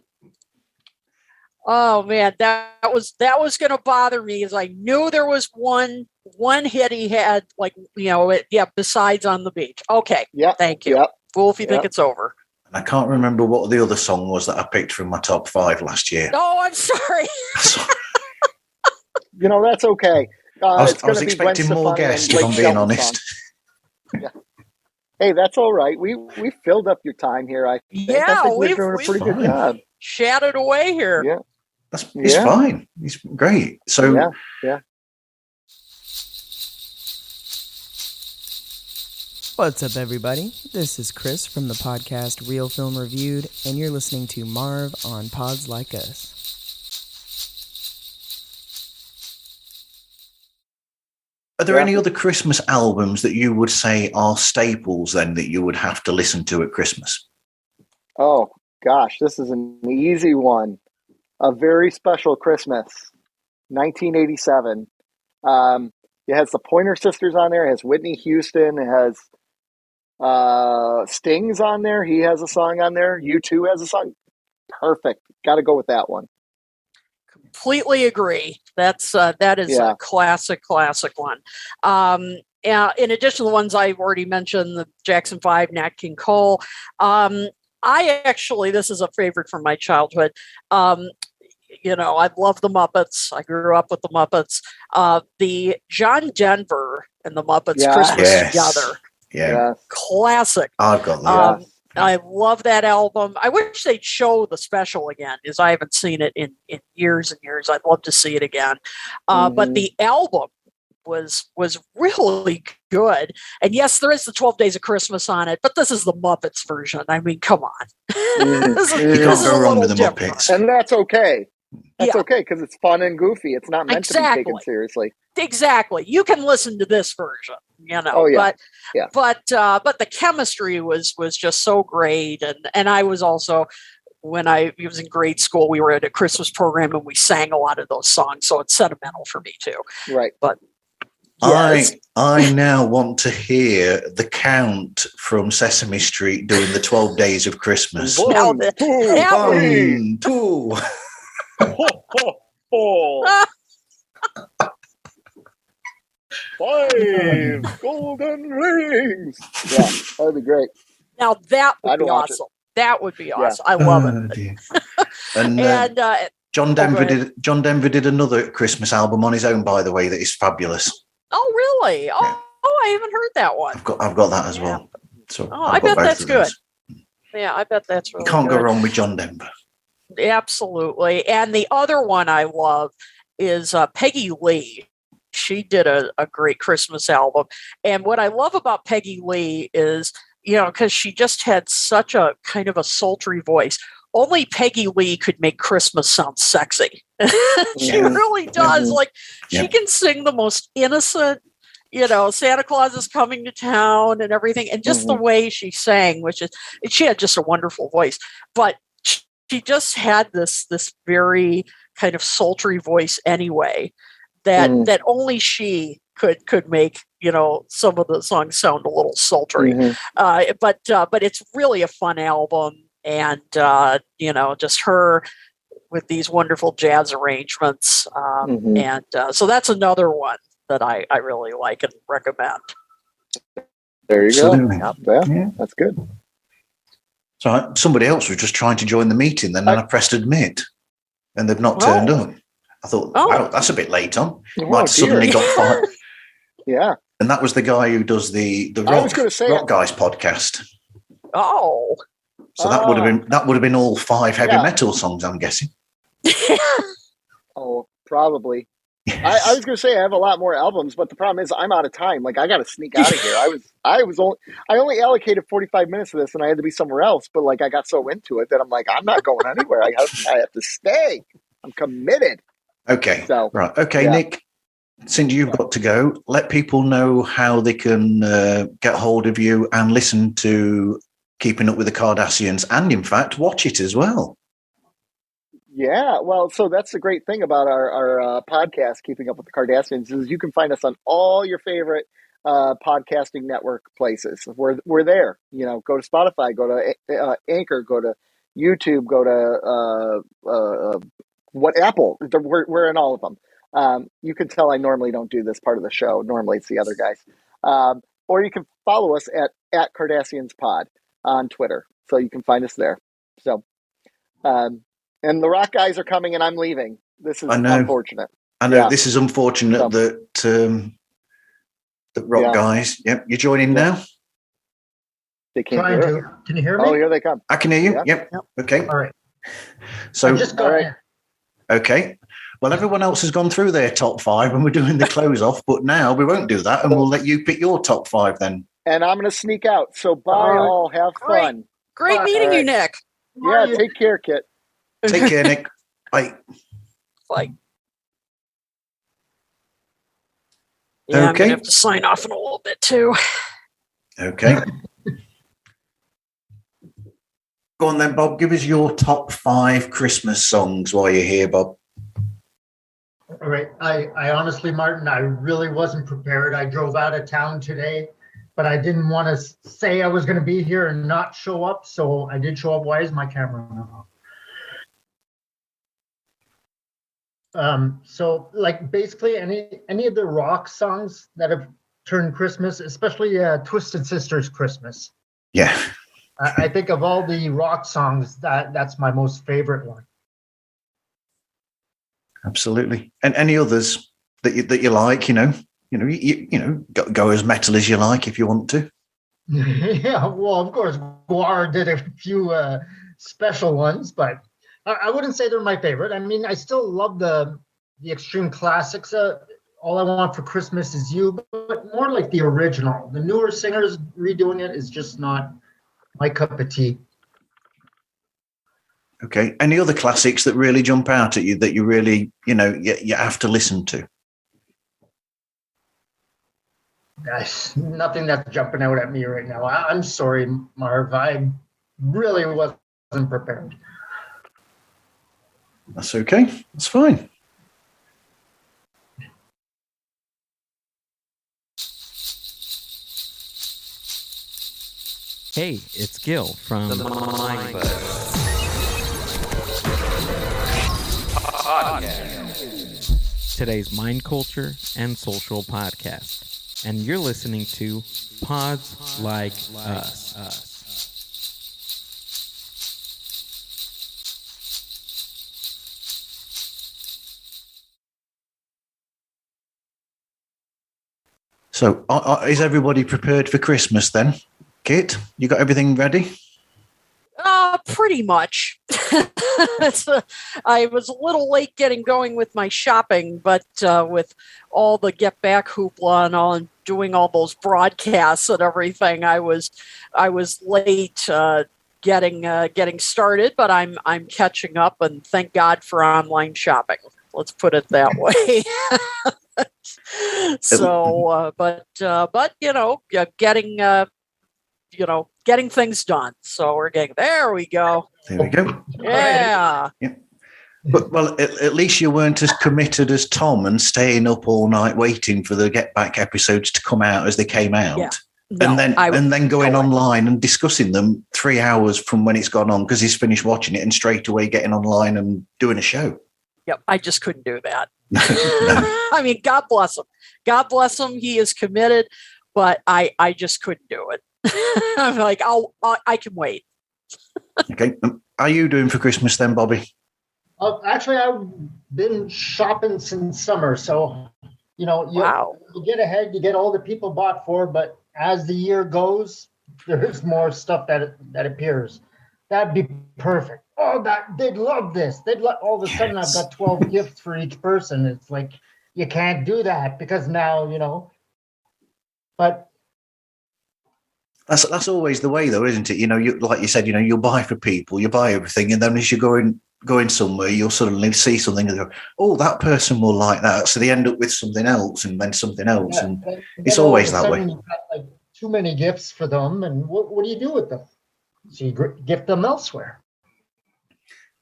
[SPEAKER 4] Oh man, that was going to bother me, as I knew there was one hit he had, like, besides On the Beach. Okay.
[SPEAKER 5] Yep.
[SPEAKER 4] Thank you.
[SPEAKER 5] Yep.
[SPEAKER 4] Fool if you think
[SPEAKER 5] Yep.
[SPEAKER 4] it's over.
[SPEAKER 3] I can't remember what the other song was that I picked from my top 5 last year.
[SPEAKER 4] Oh, I'm sorry.
[SPEAKER 5] You know, that's okay.
[SPEAKER 3] I
[SPEAKER 5] It's
[SPEAKER 3] was
[SPEAKER 5] gonna be
[SPEAKER 3] expecting
[SPEAKER 5] Gwen
[SPEAKER 3] more
[SPEAKER 5] Stefani and
[SPEAKER 3] guests, if
[SPEAKER 5] Blake
[SPEAKER 3] I'm being
[SPEAKER 5] Shelton's
[SPEAKER 3] honest.
[SPEAKER 5] song. Yeah. Hey, that's all right. We filled up your time here. I think we're
[SPEAKER 4] we've
[SPEAKER 5] doing a pretty good
[SPEAKER 3] fine.
[SPEAKER 5] job.
[SPEAKER 4] chatted away here.
[SPEAKER 5] Yeah.
[SPEAKER 3] It's fine. It's great. So
[SPEAKER 5] Yeah.
[SPEAKER 9] What's up, everybody? This is Chris from the podcast Real Film Reviewed, and you're listening to Marv on Pods Like Us.
[SPEAKER 3] Are there any other Christmas albums that you would say are staples then that you would have to listen to at Christmas?
[SPEAKER 5] Oh gosh, this is an easy one. A Very Special Christmas, 1987. It has the Pointer Sisters on there. It has Whitney Houston. It has Sting's on there. He has a song on there. U2 has a song. Perfect. Got to go with that one.
[SPEAKER 4] Completely agree. That is a classic one. In addition to the ones I've already mentioned, the Jackson 5, Nat King Cole. This is a favorite from my childhood. I love the Muppets. I grew up with the Muppets. The John Denver and the Muppets Christmas Together.
[SPEAKER 3] Yeah.
[SPEAKER 4] Classic.
[SPEAKER 3] I've got that.
[SPEAKER 4] I love that album. I wish they'd show the special again, because I haven't seen it in years and years. I'd love to see it again. But the album was really good. And yes, there is the 12 Days of Christmas on it, but this is the Muppets version. I mean, come on.
[SPEAKER 3] You can't go wrong with the Muppets.
[SPEAKER 5] And that's okay. That's okay, because it's fun and goofy. It's not meant to be taken seriously.
[SPEAKER 4] Exactly. You can listen to this version, but the chemistry was just so great. And I was also, when I was in grade school, we were at a Christmas program and we sang a lot of those songs. So it's sentimental for me too.
[SPEAKER 5] Right.
[SPEAKER 4] But yes.
[SPEAKER 3] I now want to hear the Count from Sesame Street doing the 12 Days of Christmas.
[SPEAKER 5] One,
[SPEAKER 3] two.
[SPEAKER 5] Ho, ho, ho. 5 golden rings. Yeah, that'd be great.
[SPEAKER 4] Now that would
[SPEAKER 5] I'd
[SPEAKER 4] be
[SPEAKER 5] watch
[SPEAKER 4] awesome. That would be awesome. I love it.
[SPEAKER 3] And John Denver did another Christmas album on his own, by the way, that is fabulous.
[SPEAKER 4] Oh, really? Oh, I haven't heard that one.
[SPEAKER 3] I've got that as well. So
[SPEAKER 4] I bet that's good. Yeah, I bet that's really
[SPEAKER 3] good. You can't
[SPEAKER 4] go
[SPEAKER 3] wrong with John Denver.
[SPEAKER 4] Absolutely. And the other one I love is Peggy Lee. She did a great Christmas album. And what I love about Peggy Lee is, because she just had such a kind of a sultry voice. Only Peggy Lee could make Christmas sound sexy. She really does. Like, she can sing the most innocent, Santa Claus is coming to town and everything. And just the way she sang, she had just a wonderful voice. But she just had this very kind of sultry voice anyway, that only she could make, some of the songs sound a little sultry. But it's really a fun album. And, just her with these wonderful jazz arrangements. And so that's another one that I really like and recommend.
[SPEAKER 5] There you
[SPEAKER 3] Absolutely.
[SPEAKER 5] go. Yeah, that's good.
[SPEAKER 3] So somebody else was just trying to join the meeting, then I pressed admit, and they've not turned up. I thought, wow, that's a bit late on. Might suddenly got fired.
[SPEAKER 5] Yeah.
[SPEAKER 3] And that was the guy who does the Rock Guys podcast.
[SPEAKER 4] Oh.
[SPEAKER 3] So that would have been all 5 heavy metal songs, I'm guessing.
[SPEAKER 5] Oh, probably. I was going to say I have a lot more albums, but the problem is I'm out of time. Like I got to sneak out of here. I only allocated 45 minutes of this, and I had to be somewhere else. But like I got so into it that I'm like, I'm not going anywhere. I have to stay. I'm committed.
[SPEAKER 3] Okay.
[SPEAKER 5] So
[SPEAKER 3] right. Okay,
[SPEAKER 5] yeah.
[SPEAKER 3] Nick. Since you've got to go, let people know how they can get hold of you and listen to Keeping Up with the Cardassians, and in fact, watch it as well.
[SPEAKER 5] Yeah, well, so that's the great thing about our podcast, Keeping Up with the Cardassians, is you can find us on all your favorite podcasting network places. We're there. You know, go to Spotify, go to Anchor, go to YouTube, go to Apple. We're in all of them. You can tell I normally don't do this part of the show. Normally it's the other guys. Or you can follow us at Cardassians Pod on Twitter, so you can find us there. So. And the rock guys are coming, and I'm leaving. This is unfortunate.
[SPEAKER 3] I know
[SPEAKER 5] Yeah.
[SPEAKER 3] this is unfortunate that rock guys. Yep, you're joining now.
[SPEAKER 5] They can't hear it.
[SPEAKER 10] Can you hear me?
[SPEAKER 5] Oh, here they come.
[SPEAKER 3] I can hear you.
[SPEAKER 5] Yeah.
[SPEAKER 3] Yep. Okay.
[SPEAKER 10] All right.
[SPEAKER 3] So
[SPEAKER 10] I just got in.
[SPEAKER 3] Okay. Well, everyone else has gone through their top 5, and we're doing the close off. But now we won't do that, and we'll let you pick your top 5 then.
[SPEAKER 5] And I'm going to sneak out. So bye, all. Have fun.
[SPEAKER 4] Great meeting you, Nick.
[SPEAKER 5] Yeah. Take care, Kit.
[SPEAKER 3] Take care, Nick. Bye.
[SPEAKER 4] Bye. Yeah, I'm
[SPEAKER 3] Okay.
[SPEAKER 4] going to have to sign off in a little bit, too.
[SPEAKER 3] Okay. Go on then, Bob. Give us your top 5 Christmas songs while you're here, Bob.
[SPEAKER 10] All right. I honestly, Martin, I really wasn't prepared. I drove out of town today, but I didn't want to say I was going to be here and not show up. So I did show up. Why is my camera off? So like basically any of the rock songs that have turned Christmas, especially Twisted Sister's Christmas.
[SPEAKER 3] Yeah.
[SPEAKER 10] I think of all the rock songs, that's my most favorite one.
[SPEAKER 3] Absolutely. And any others that you like, you go as metal as you like if you want to.
[SPEAKER 10] Yeah, well, of course, Guar did a few special ones, but I wouldn't say they're my favorite. I mean, I still love the extreme classics. All I Want for Christmas Is You, but more like the original. The newer singers redoing it is just not my cup of tea.
[SPEAKER 3] Okay. Any other classics that really jump out at you that you really, you have to listen to?
[SPEAKER 10] Gosh, nothing that's jumping out at me right now. I'm sorry, Marv. I really wasn't prepared.
[SPEAKER 3] That's okay. That's fine.
[SPEAKER 11] Hey, it's Gil from the Mind Podcast. Today's mind culture and social podcast. And you're listening to Pods Like Us.
[SPEAKER 3] So is everybody prepared for Christmas then? Kit, you got everything ready?
[SPEAKER 4] Pretty much. I was a little late getting going with my shopping, but with all the Get Back hoopla and all, and doing all those broadcasts and everything, I was late getting started. But I'm catching up, and thank God for online shopping. Let's put it that way. So, but getting things done. So we're getting there. We go.
[SPEAKER 3] There we go.
[SPEAKER 4] Yeah.
[SPEAKER 3] Yeah. But well, at least you weren't as committed as Tom and staying up all night waiting for the Get Back episodes to come out as they came out.
[SPEAKER 4] Yeah. No,
[SPEAKER 3] and then going online and discussing them 3 hours from when it's gone on because he's finished watching it and straight away getting online and doing a show.
[SPEAKER 4] Yep, I just couldn't do that.
[SPEAKER 3] No.
[SPEAKER 4] I mean, God bless him. God bless him. He is committed, but I just couldn't do it. I'm like, I can wait.
[SPEAKER 3] Okay. Are you doing for Christmas then, Bobby?
[SPEAKER 10] Actually, I've been shopping since summer. So, you get ahead, you get all the people bought for, but as the year goes, there's more stuff that appears. That'd be perfect. Oh, they'd love this. All of a sudden I've got 12 gifts for each person. It's like you can't do that because now, but
[SPEAKER 3] that's always the way, though, isn't it? You like you said, you'll buy for people, you buy everything, and then as you going somewhere, you'll suddenly see something and go, "Oh, that person will like that." So they end up with something else, and then something else, and it's always that way.
[SPEAKER 10] You've got like too many gifts for them, and what do you do with them? So you gift them elsewhere.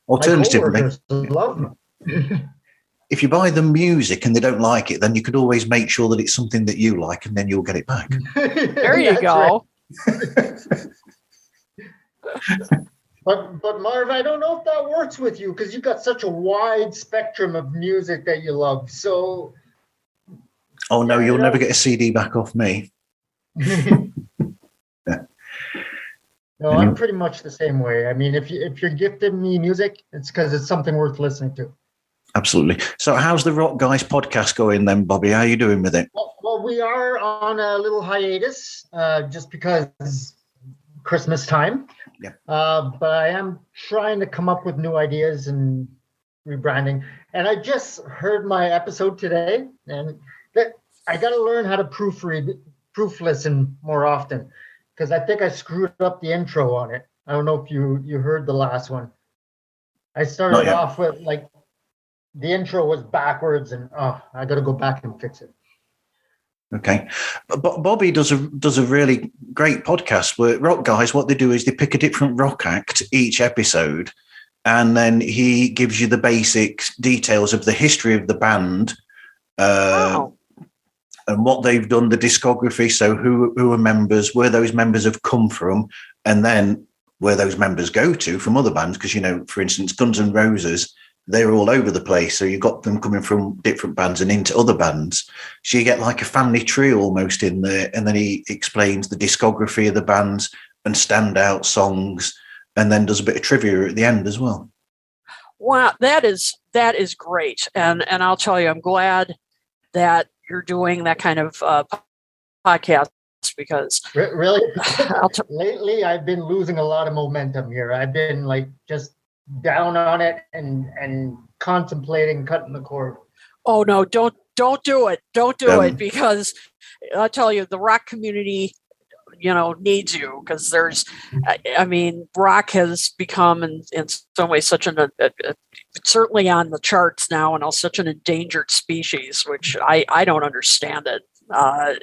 [SPEAKER 3] Alternatively,
[SPEAKER 10] love them.
[SPEAKER 3] If you buy them music and they don't like it, then you could always make sure that it's something that you like, and then you'll get it back.
[SPEAKER 4] There you go.
[SPEAKER 10] But Marv, I don't know if that works with you because you've got such a wide spectrum of music that you love. So,
[SPEAKER 3] oh no, you'll never get a CD back off me.
[SPEAKER 10] No, I'm pretty much the same way. I mean, if you're gifting me music, it's because it's something worth listening to.
[SPEAKER 3] Absolutely. So, how's the Rock Guys podcast going then, Bobby? How are you doing with it?
[SPEAKER 10] Well, we are on a little hiatus just because Christmas time.
[SPEAKER 3] Yeah.
[SPEAKER 10] But I am trying to come up with new ideas and rebranding. And I just heard my episode today, and that I got to learn how to proof listen more often because I think I screwed up the intro on it. I don't know if you heard the last one. I started off with like the intro was backwards, and I got to go back and fix it.
[SPEAKER 3] Okay, but Bobby does a really great podcast where Rock Guys, what they do is they pick a different rock act each episode, and then he gives you the basic details of the history of the band, and what they've done, the discography. So who are members, where those members have come from, and then where those members go to from other bands. Because for instance, Guns N' Roses, they're all over the place. So you've got them coming from different bands and into other bands. So you get like a family tree almost in there. And then he explains the discography of the bands and standout songs, and then does a bit of trivia at the end as well.
[SPEAKER 4] Wow, that is great. And I'll tell you, I'm glad that you're doing that kind of podcast because
[SPEAKER 10] really lately I've been losing a lot of momentum here. I've been like just down on it and contemplating cutting the cord.
[SPEAKER 4] Oh no, don't do it. Don't do it because I'll tell you, the rock community, needs you because there's, rock has become in some ways such certainly on the charts now and such an endangered species, which I don't understand it. But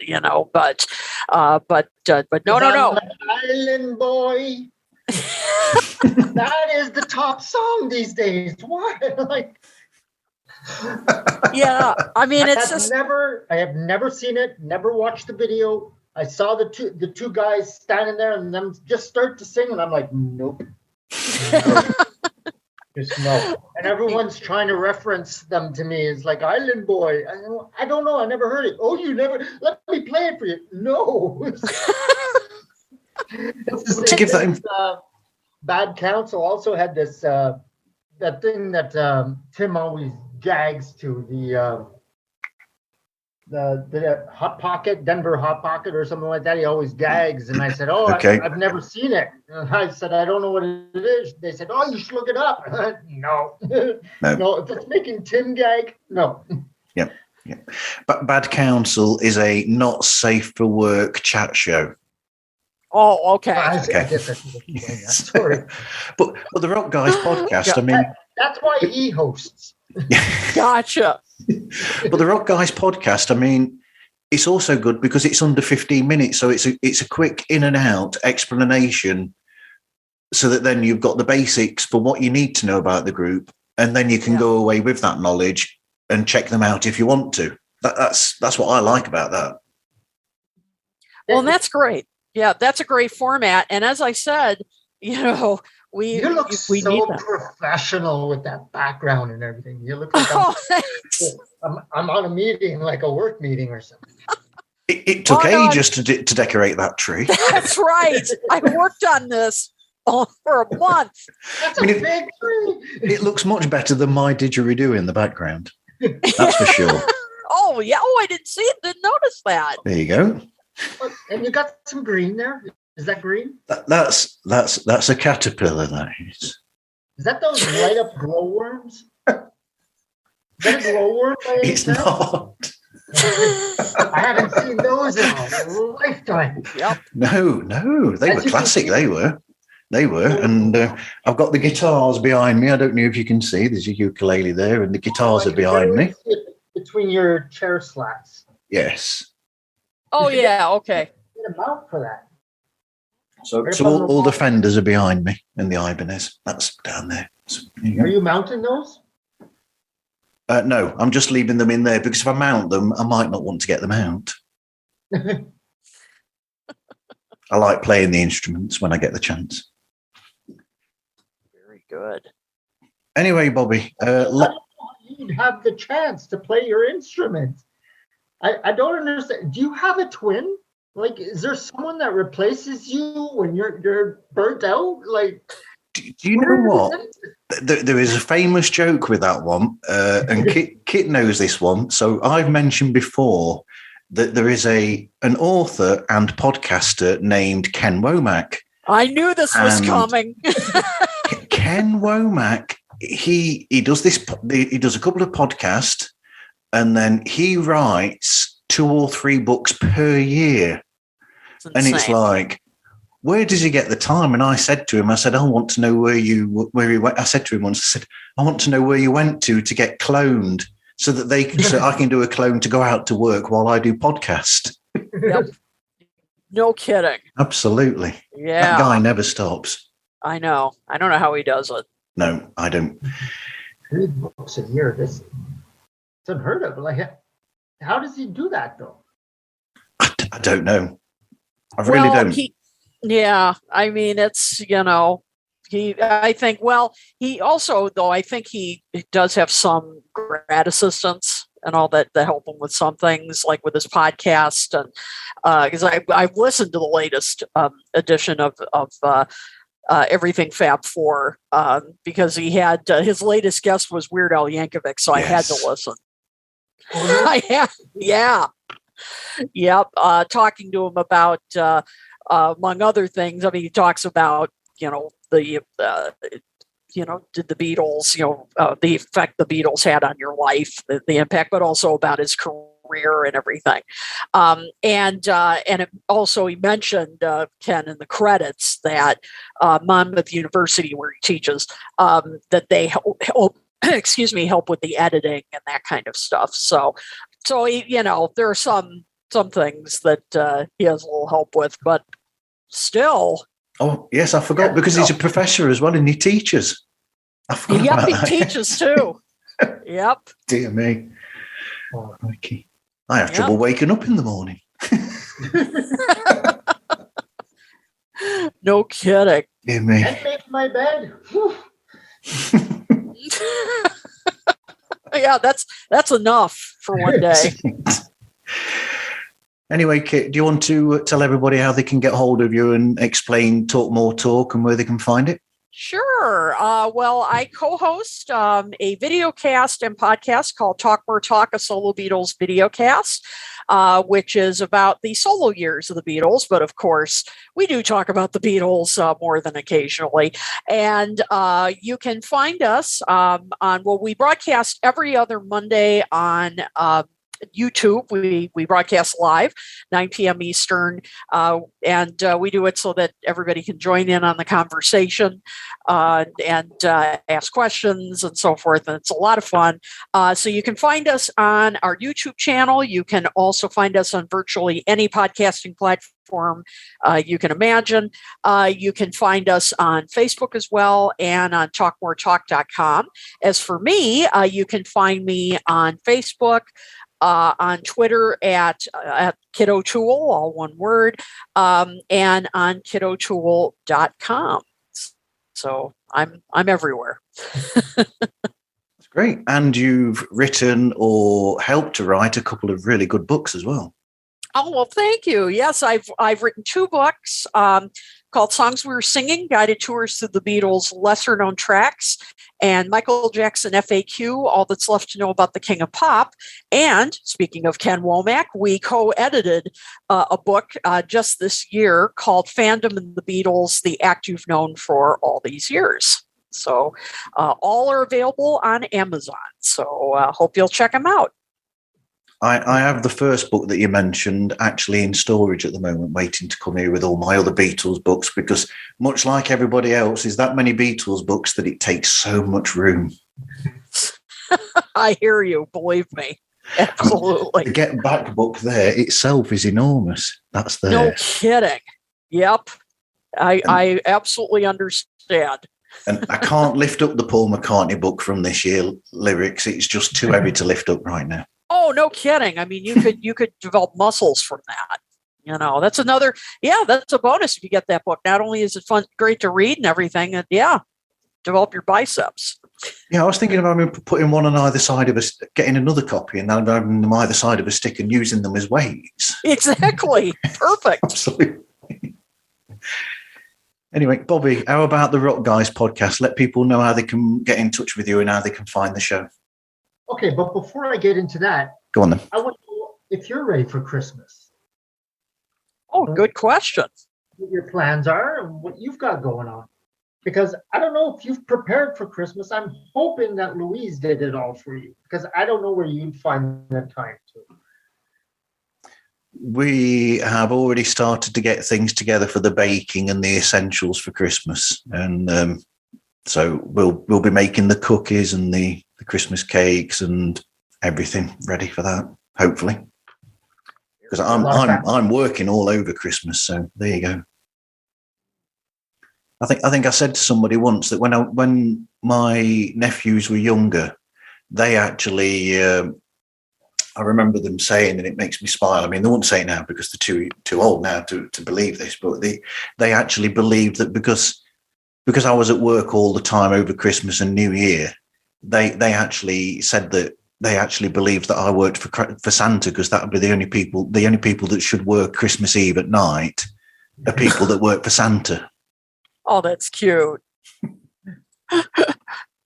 [SPEAKER 4] no.
[SPEAKER 10] Island Boy. That is the top song these days. What?
[SPEAKER 4] Yeah, I
[SPEAKER 10] have never seen it, never watched the video. I saw the two guys standing there and them just start to sing, and I'm like, nope. Just no. And everyone's trying to reference them to me. It's like Island Boy. I don't know. I never heard it. Oh, you never? Let me play it for you. No.
[SPEAKER 3] To give that
[SPEAKER 10] Bad Counsel also had this that thing that Tim always gags to, the Hot Pocket, Denver Hot Pocket or something like that. He always gags, and I said, okay. I've never seen it. And I said, I don't know what it is. They said, oh, you should look it up. No. If it's making Tim gag, no.
[SPEAKER 3] Yeah. But Bad Counsel is a not safe for work chat show.
[SPEAKER 4] Oh, okay.
[SPEAKER 3] Sorry. But the Rock Guys podcast,
[SPEAKER 10] that's why he hosts.
[SPEAKER 4] Gotcha.
[SPEAKER 3] But the Rock Guys podcast, it's also good because it's under 15 minutes. So it's a quick in and out explanation so that then you've got the basics for what you need to know about the group. And then you can go away with that knowledge and check them out if you want to. That's what I like about that.
[SPEAKER 4] Well, that's great. Yeah, that's a great format. And as I said,
[SPEAKER 10] you look so professional with that background and everything. You look like I'm on a meeting, like a work meeting or something.
[SPEAKER 3] It took ages to decorate that tree.
[SPEAKER 4] That's right. I worked on this for a month.
[SPEAKER 10] That's a big tree.
[SPEAKER 3] It looks much better than my didgeridoo in the background. That's for sure.
[SPEAKER 4] Oh, yeah. Oh, I didn't see it. Didn't notice that.
[SPEAKER 3] There you go.
[SPEAKER 10] And you got some green there. Is that green?
[SPEAKER 3] That's a caterpillar. That is.
[SPEAKER 10] Is that those light up glowworms? Is that a glowworm by any
[SPEAKER 3] It's
[SPEAKER 10] chance?
[SPEAKER 3] not.
[SPEAKER 10] I haven't seen those in a lifetime.
[SPEAKER 4] Yep.
[SPEAKER 3] No, they were classic. They were, and I've got the guitars behind me. I don't know if you can see. There's a ukulele there, and the guitars are behind me.
[SPEAKER 10] Between your chair slats.
[SPEAKER 3] Yes.
[SPEAKER 4] Oh yeah. Okay.
[SPEAKER 10] Get a mount for that.
[SPEAKER 3] So all the fenders are behind me, and the Ibanez. That's down there. So,
[SPEAKER 10] are you mounting those?
[SPEAKER 3] No, I'm just leaving them in there because if I mount them, I might not want to get them out. I like playing the instruments when I get the chance.
[SPEAKER 4] Very good.
[SPEAKER 3] Anyway, Bobby,
[SPEAKER 10] you'd have the chance to play your instrument. I don't understand. Do you have a twin? Like, is there someone that replaces you when you're burnt out? Like,
[SPEAKER 3] do you know what? There is a famous joke with that one, and Kit knows this one. So I've mentioned before that there is an author and podcaster named Ken Womack.
[SPEAKER 4] I knew this was coming.
[SPEAKER 3] Ken Womack, he does this. He does a couple of podcasts, and then he writes 2 or 3 books per year. And it's like, where does he get the time? And I said to him, I want to know where he went. I said to him once, I said, I want to know where you went to get cloned so that so I can do a clone to go out to work while I do podcast.
[SPEAKER 4] Yep. No kidding.
[SPEAKER 3] Absolutely.
[SPEAKER 4] Yeah.
[SPEAKER 3] That guy never stops.
[SPEAKER 4] I know. I don't know how he does it.
[SPEAKER 3] No, I don't.
[SPEAKER 10] 3 books a year. It's unheard of. Like, how does he do that though?
[SPEAKER 3] I don't know. I really don't.
[SPEAKER 4] I mean, it's, he also, though, I think he does have some grad assistants and all that help him with some things, like with his podcast. And because I've listened to the latest edition of Everything Fab 4 because he had his latest guest was Weird Al Yankovic, so I had to listen. Yep. Talking to him about, among other things, I mean, he talks about, did the Beatles, the effect the Beatles had on your life, the impact, but also about his career and everything. And it also, he mentioned, Ken, in the credits that Monmouth University, where he teaches, that they help with the editing and that kind of stuff. So there are some things that he has a little help with, but still.
[SPEAKER 3] Oh, yes, I forgot because he's a professor as well and he teaches. I forgot about that.
[SPEAKER 4] He teaches too. Yep.
[SPEAKER 3] Dear me. Oh, okay. I have trouble waking up in the morning.
[SPEAKER 4] No kidding.
[SPEAKER 3] Dear me.
[SPEAKER 10] I make my bed.
[SPEAKER 4] Yeah, that's enough for one day.
[SPEAKER 3] Anyway, Kit, do you want to tell everybody how they can get hold of you and explain Talk More Talk and where they can find it?
[SPEAKER 4] Sure. Well, I co-host a videocast and podcast called Talk More Talk, a Solo Beatles videocast, which is about the solo years of the Beatles. But of course, we do talk about the Beatles more than occasionally. And you can find us we broadcast every other Monday on YouTube. We broadcast live, 9 p.m. Eastern, and we do it so that everybody can join in on the conversation and ask questions and so forth. And it's a lot of fun. So you can find us on our YouTube channel. You can also find us on virtually any podcasting platform you can imagine. You can find us on Facebook as well and on talkmoretalk.com. As for me, you can find me on Facebook, on Twitter at Kid O'Toole, all one word, and on kidotoole.com. So I'm everywhere.
[SPEAKER 3] That's great. And you've written or helped to write a couple of really good books as well.
[SPEAKER 4] Oh, well, thank you. Yes, I've written 2 books. called Songs We Were Singing, Guided Tours through the Beatles' lesser-known tracks, and Michael Jackson FAQ, All That's Left to Know About the King of Pop. And speaking of Ken Womack, we co-edited a book just this year called Fandom and the Beatles, The Act You've Known for All These Years. So all are available on Amazon. So hope you'll check them out.
[SPEAKER 3] I have the first book that you mentioned actually in storage at the moment, waiting to come here with all my other Beatles books, because much like everybody else, is that many Beatles books that it takes so much room.
[SPEAKER 4] I hear you, believe me. Absolutely.
[SPEAKER 3] The Get Back book there itself is enormous. That's there.
[SPEAKER 4] No kidding. Yep. I absolutely understand.
[SPEAKER 3] And I can't lift up the Paul McCartney book from this year lyrics. It's just too heavy to lift up right now.
[SPEAKER 4] Oh, no kidding. I mean, you could develop muscles from that. You know, that's another, that's a bonus if you get that book. Not only is it fun, great to read and everything, and develop your biceps.
[SPEAKER 3] Yeah, I was thinking about putting one on either side of us, getting another copy, and then having them either side of a stick and using them as weights.
[SPEAKER 4] Exactly. Perfect.
[SPEAKER 3] Absolutely. Anyway, Bobby, how about the Rock Guys podcast? Let people know how they can get in touch with you and how they can find the show.
[SPEAKER 10] Okay, but before I get into that,
[SPEAKER 3] go on then.
[SPEAKER 10] I want to know if you're ready for Christmas.
[SPEAKER 4] Oh, good question.
[SPEAKER 10] What your plans are and what you've got going on. Because I don't know if you've prepared for Christmas. I'm hoping that Louise did it all for you, because I don't know where you'd find the time to.
[SPEAKER 3] We have already started to get things together for the baking and the essentials for Christmas. And so we'll be making the cookies and the Christmas cakes and everything ready for that, hopefully. Because I'm working all over Christmas, so there you go. I think I said to somebody once that when my nephews were younger, they actually I remember them saying, and it makes me smile. I mean, they won't say it now because they're too old now to believe this, but they actually believed that because I was at work all the time over Christmas and New Year, they actually said that they actually believed that I worked for Santa, because that would be the only people that should work Christmas Eve at night are people that work for Santa.
[SPEAKER 4] Oh, that's cute.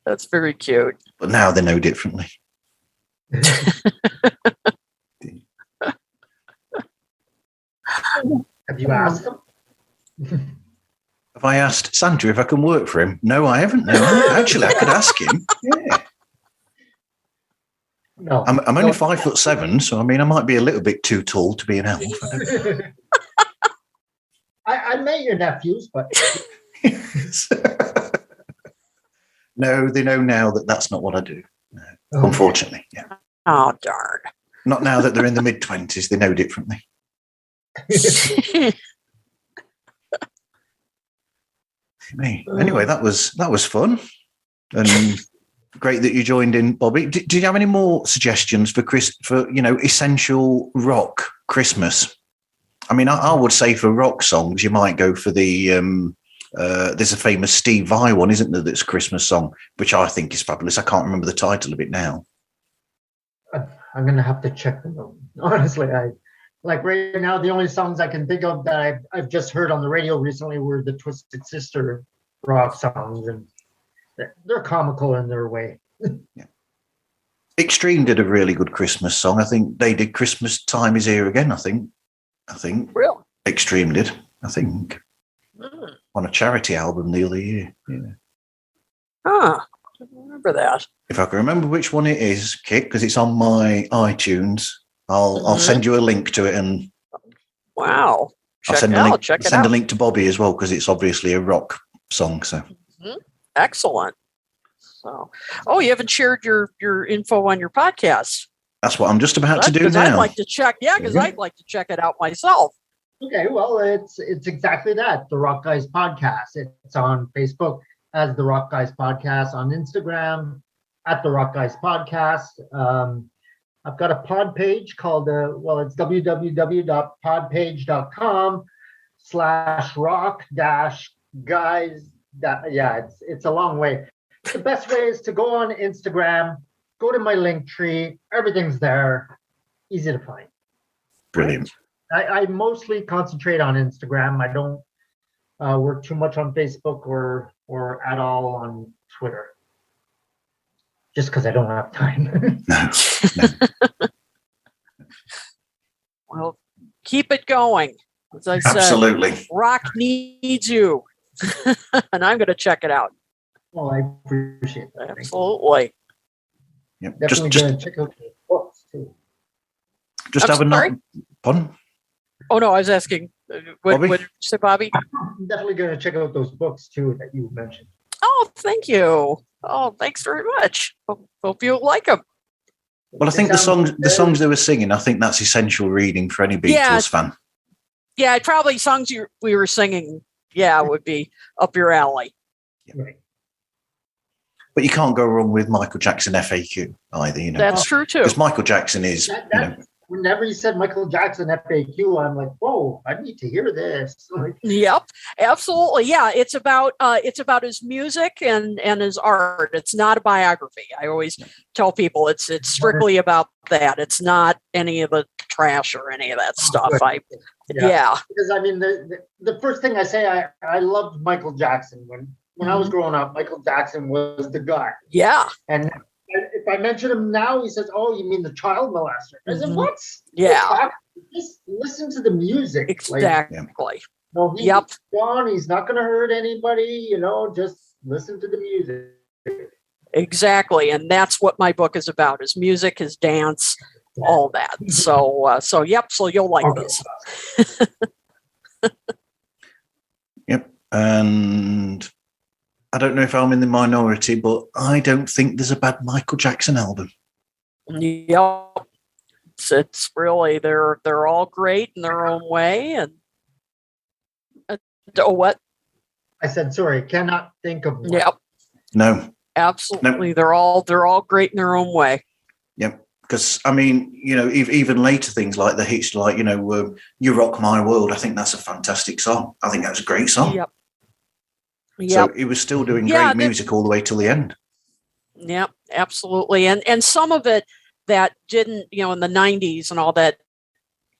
[SPEAKER 4] That's very cute.
[SPEAKER 3] But now they know differently.
[SPEAKER 10] Have you asked them?
[SPEAKER 3] Have I asked Santa if I can work for him? No, I haven't. No, actually, I could ask him. Yeah.
[SPEAKER 10] No,
[SPEAKER 3] I'm only 5'7", so I mean, I might be a little bit too tall to be an elf.
[SPEAKER 10] I met your nephews, but
[SPEAKER 3] no, they know now that that's not what I do. No, unfortunately, yeah.
[SPEAKER 4] Oh, darn.
[SPEAKER 3] Not now that they're in the mid-20s. They know differently. Anyway, that was fun, and great that you joined in, Bobby. Do you have any more suggestions for essential rock Christmas? I mean, I would say for rock songs, you might go for the there's a famous Steve Vai one, isn't there? That's a Christmas song, which I think is fabulous. I can't remember the title of it now.
[SPEAKER 10] I'm gonna have to check them out. Honestly, like right now, the only songs I can think of that I've just heard on the radio recently were the Twisted Sister rock songs, and they're comical in their way.
[SPEAKER 3] Yeah. Extreme did a really good Christmas song. I think they did Christmas Time Is Here Again, I think.
[SPEAKER 4] Really?
[SPEAKER 3] Extreme did, I think. On a charity album the other year. Yeah.
[SPEAKER 4] Huh. I don't remember that.
[SPEAKER 3] If I can remember which one it is, Kit, because it's on my iTunes, I'll send you a link to it, and
[SPEAKER 4] wow,
[SPEAKER 3] I'll send a link to Bobby as well, because it's obviously a rock song. So
[SPEAKER 4] excellent. So, you haven't shared your info on your podcast.
[SPEAKER 3] That's what I'm just about to do now.
[SPEAKER 4] I'd like to check. Yeah, because I'd like to check it out myself.
[SPEAKER 10] Okay, well, it's exactly that. The Rock Guys Podcast. It's on Facebook as the Rock Guys Podcast, on Instagram at the Rock Guys Podcast. I've got a pod page called it's www.podpage.com/rock-guys. It's a long way. The best way is to go on Instagram, go to my link tree. Everything's there. Easy to find.
[SPEAKER 3] Brilliant.
[SPEAKER 10] I mostly concentrate on Instagram. I don't work too much on Facebook or at all on Twitter. Just because I don't have time.
[SPEAKER 3] No.
[SPEAKER 4] Well, keep it going. As I said,
[SPEAKER 3] Absolutely.
[SPEAKER 4] rock needs you. And I'm going to check it out.
[SPEAKER 10] Well, I appreciate that.
[SPEAKER 4] Absolutely.
[SPEAKER 3] Yep.
[SPEAKER 10] Definitely going to check out the books too.
[SPEAKER 3] Just
[SPEAKER 4] I'm
[SPEAKER 3] have a
[SPEAKER 4] sorry?
[SPEAKER 3] note. Pardon?
[SPEAKER 4] Oh, no, I was asking. What
[SPEAKER 3] Bobby?
[SPEAKER 4] did you say, Bobby?
[SPEAKER 10] I'm definitely going to check out those books too that you mentioned.
[SPEAKER 4] Oh, thank you. Oh, thanks very much. Hope you like them.
[SPEAKER 3] Well, I think the songs they were singing, I think that's essential reading for any Beatles fan.
[SPEAKER 4] Yeah, probably songs we were singing, would be up your alley.
[SPEAKER 10] Right.
[SPEAKER 3] But you can't go wrong with Michael Jackson FAQ either, you know.
[SPEAKER 4] That's true too.
[SPEAKER 3] Because Michael Jackson is,
[SPEAKER 10] whenever you said Michael Jackson FAQ, I'm like, whoa, I need to hear this.
[SPEAKER 4] Yep, absolutely. Yeah, it's about his music and his art. It's not a biography. I always tell people it's strictly about that. It's not any of the trash or any of that stuff.
[SPEAKER 10] Because I mean, the first thing I say, I loved Michael Jackson when I was growing up. Michael Jackson was the guy.
[SPEAKER 4] Yeah,
[SPEAKER 10] and if I mention him now, he says, "Oh, you mean the child molester?" I said, "What?"
[SPEAKER 4] Yeah.
[SPEAKER 10] Just listen to the music.
[SPEAKER 4] Exactly.
[SPEAKER 10] No, he's gone. He's not going to hurt anybody. You know, just listen to the music.
[SPEAKER 4] Exactly, and that's what my book is about: his music, his dance, all that. So, so you'll like this.
[SPEAKER 3] Yep, and I don't know if I'm in the minority, but I don't think there's a bad Michael Jackson album.
[SPEAKER 4] Yep. It's really they're all great in their own way. And what?
[SPEAKER 10] I said, sorry, cannot think of one.
[SPEAKER 4] Yep.
[SPEAKER 3] No.
[SPEAKER 4] Absolutely. No. They're all great in their own way.
[SPEAKER 3] Yep. Because I mean, you know, even later things like the hits, like "You Rock My World." I think that's a fantastic song. I think that's a great song.
[SPEAKER 4] Yep.
[SPEAKER 3] So he was still doing great music all the way till the end.
[SPEAKER 4] Yep, absolutely. And some of it that didn't, in the 90s and all that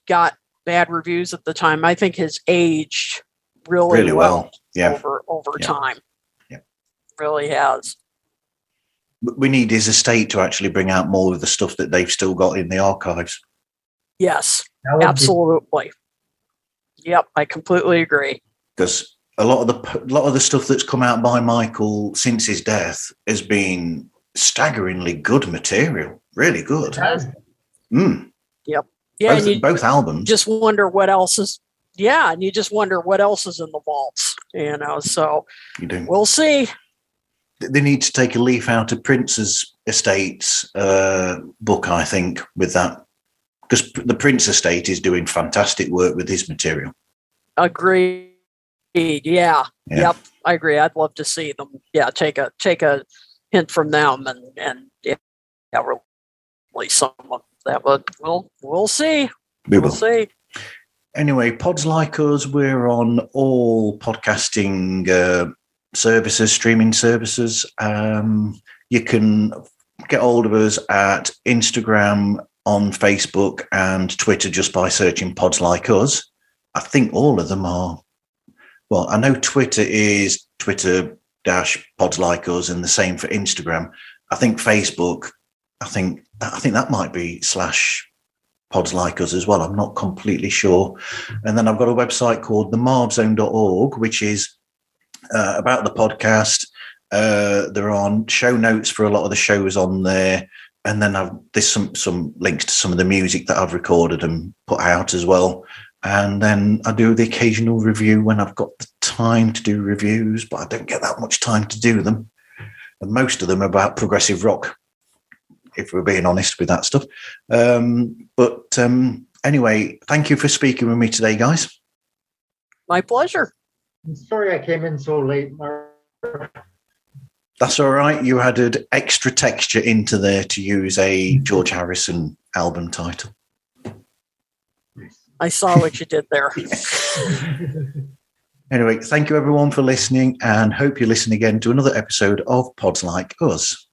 [SPEAKER 4] got bad reviews at the time, I think has aged really well.
[SPEAKER 3] Yeah.
[SPEAKER 4] Over time. Yeah. Really has.
[SPEAKER 3] We need his estate to actually bring out more of the stuff that they've still got in the archives.
[SPEAKER 4] Yes, absolutely. Yep, I completely agree.
[SPEAKER 3] Because a lot of the stuff that's come out by Michael since his death has been staggeringly good material. Really good.
[SPEAKER 4] Yep. Yeah.
[SPEAKER 3] Both albums.
[SPEAKER 4] Just wonder what else is. Yeah, and you just wonder what else is in the vaults. So
[SPEAKER 3] you do.
[SPEAKER 4] We'll see.
[SPEAKER 3] They need to take a leaf out of Prince's estate's book, I think, with that, because the Prince estate is doing fantastic work with his material.
[SPEAKER 4] Agreed. Yeah. Yep. I agree. I'd love to see them. Yeah. Take a hint from them and release some of that. But we'll see. We'll see.
[SPEAKER 3] Anyway, Pods Like Us, we're on all podcasting services, streaming services. You can get hold of us at Instagram, on Facebook and Twitter just by searching Pods Like Us. I think all of them are. Well, I know Twitter is Twitter-Pods Like Us, and the same for Instagram. I think Facebook, I think that might be /Pods Like Us as well. I'm not completely sure. And then I've got a website called themarvzone.org, which is about the podcast. There are show notes for a lot of the shows on there. And then there's some links to some of the music that I've recorded and put out as well. And then I do the occasional review when I've got the time to do reviews, but I don't get that much time to do them. And most of them are about progressive rock, if we're being honest with that stuff. But anyway, thank you for speaking with me today, guys.
[SPEAKER 4] My pleasure.
[SPEAKER 10] I'm sorry I came in so late, Marv.
[SPEAKER 3] That's all right. You added extra texture into there to use a George Harrison album title.
[SPEAKER 4] I saw what you did there.
[SPEAKER 3] Anyway, thank you everyone for listening, and hope you listen again to another episode of Pods Like Us.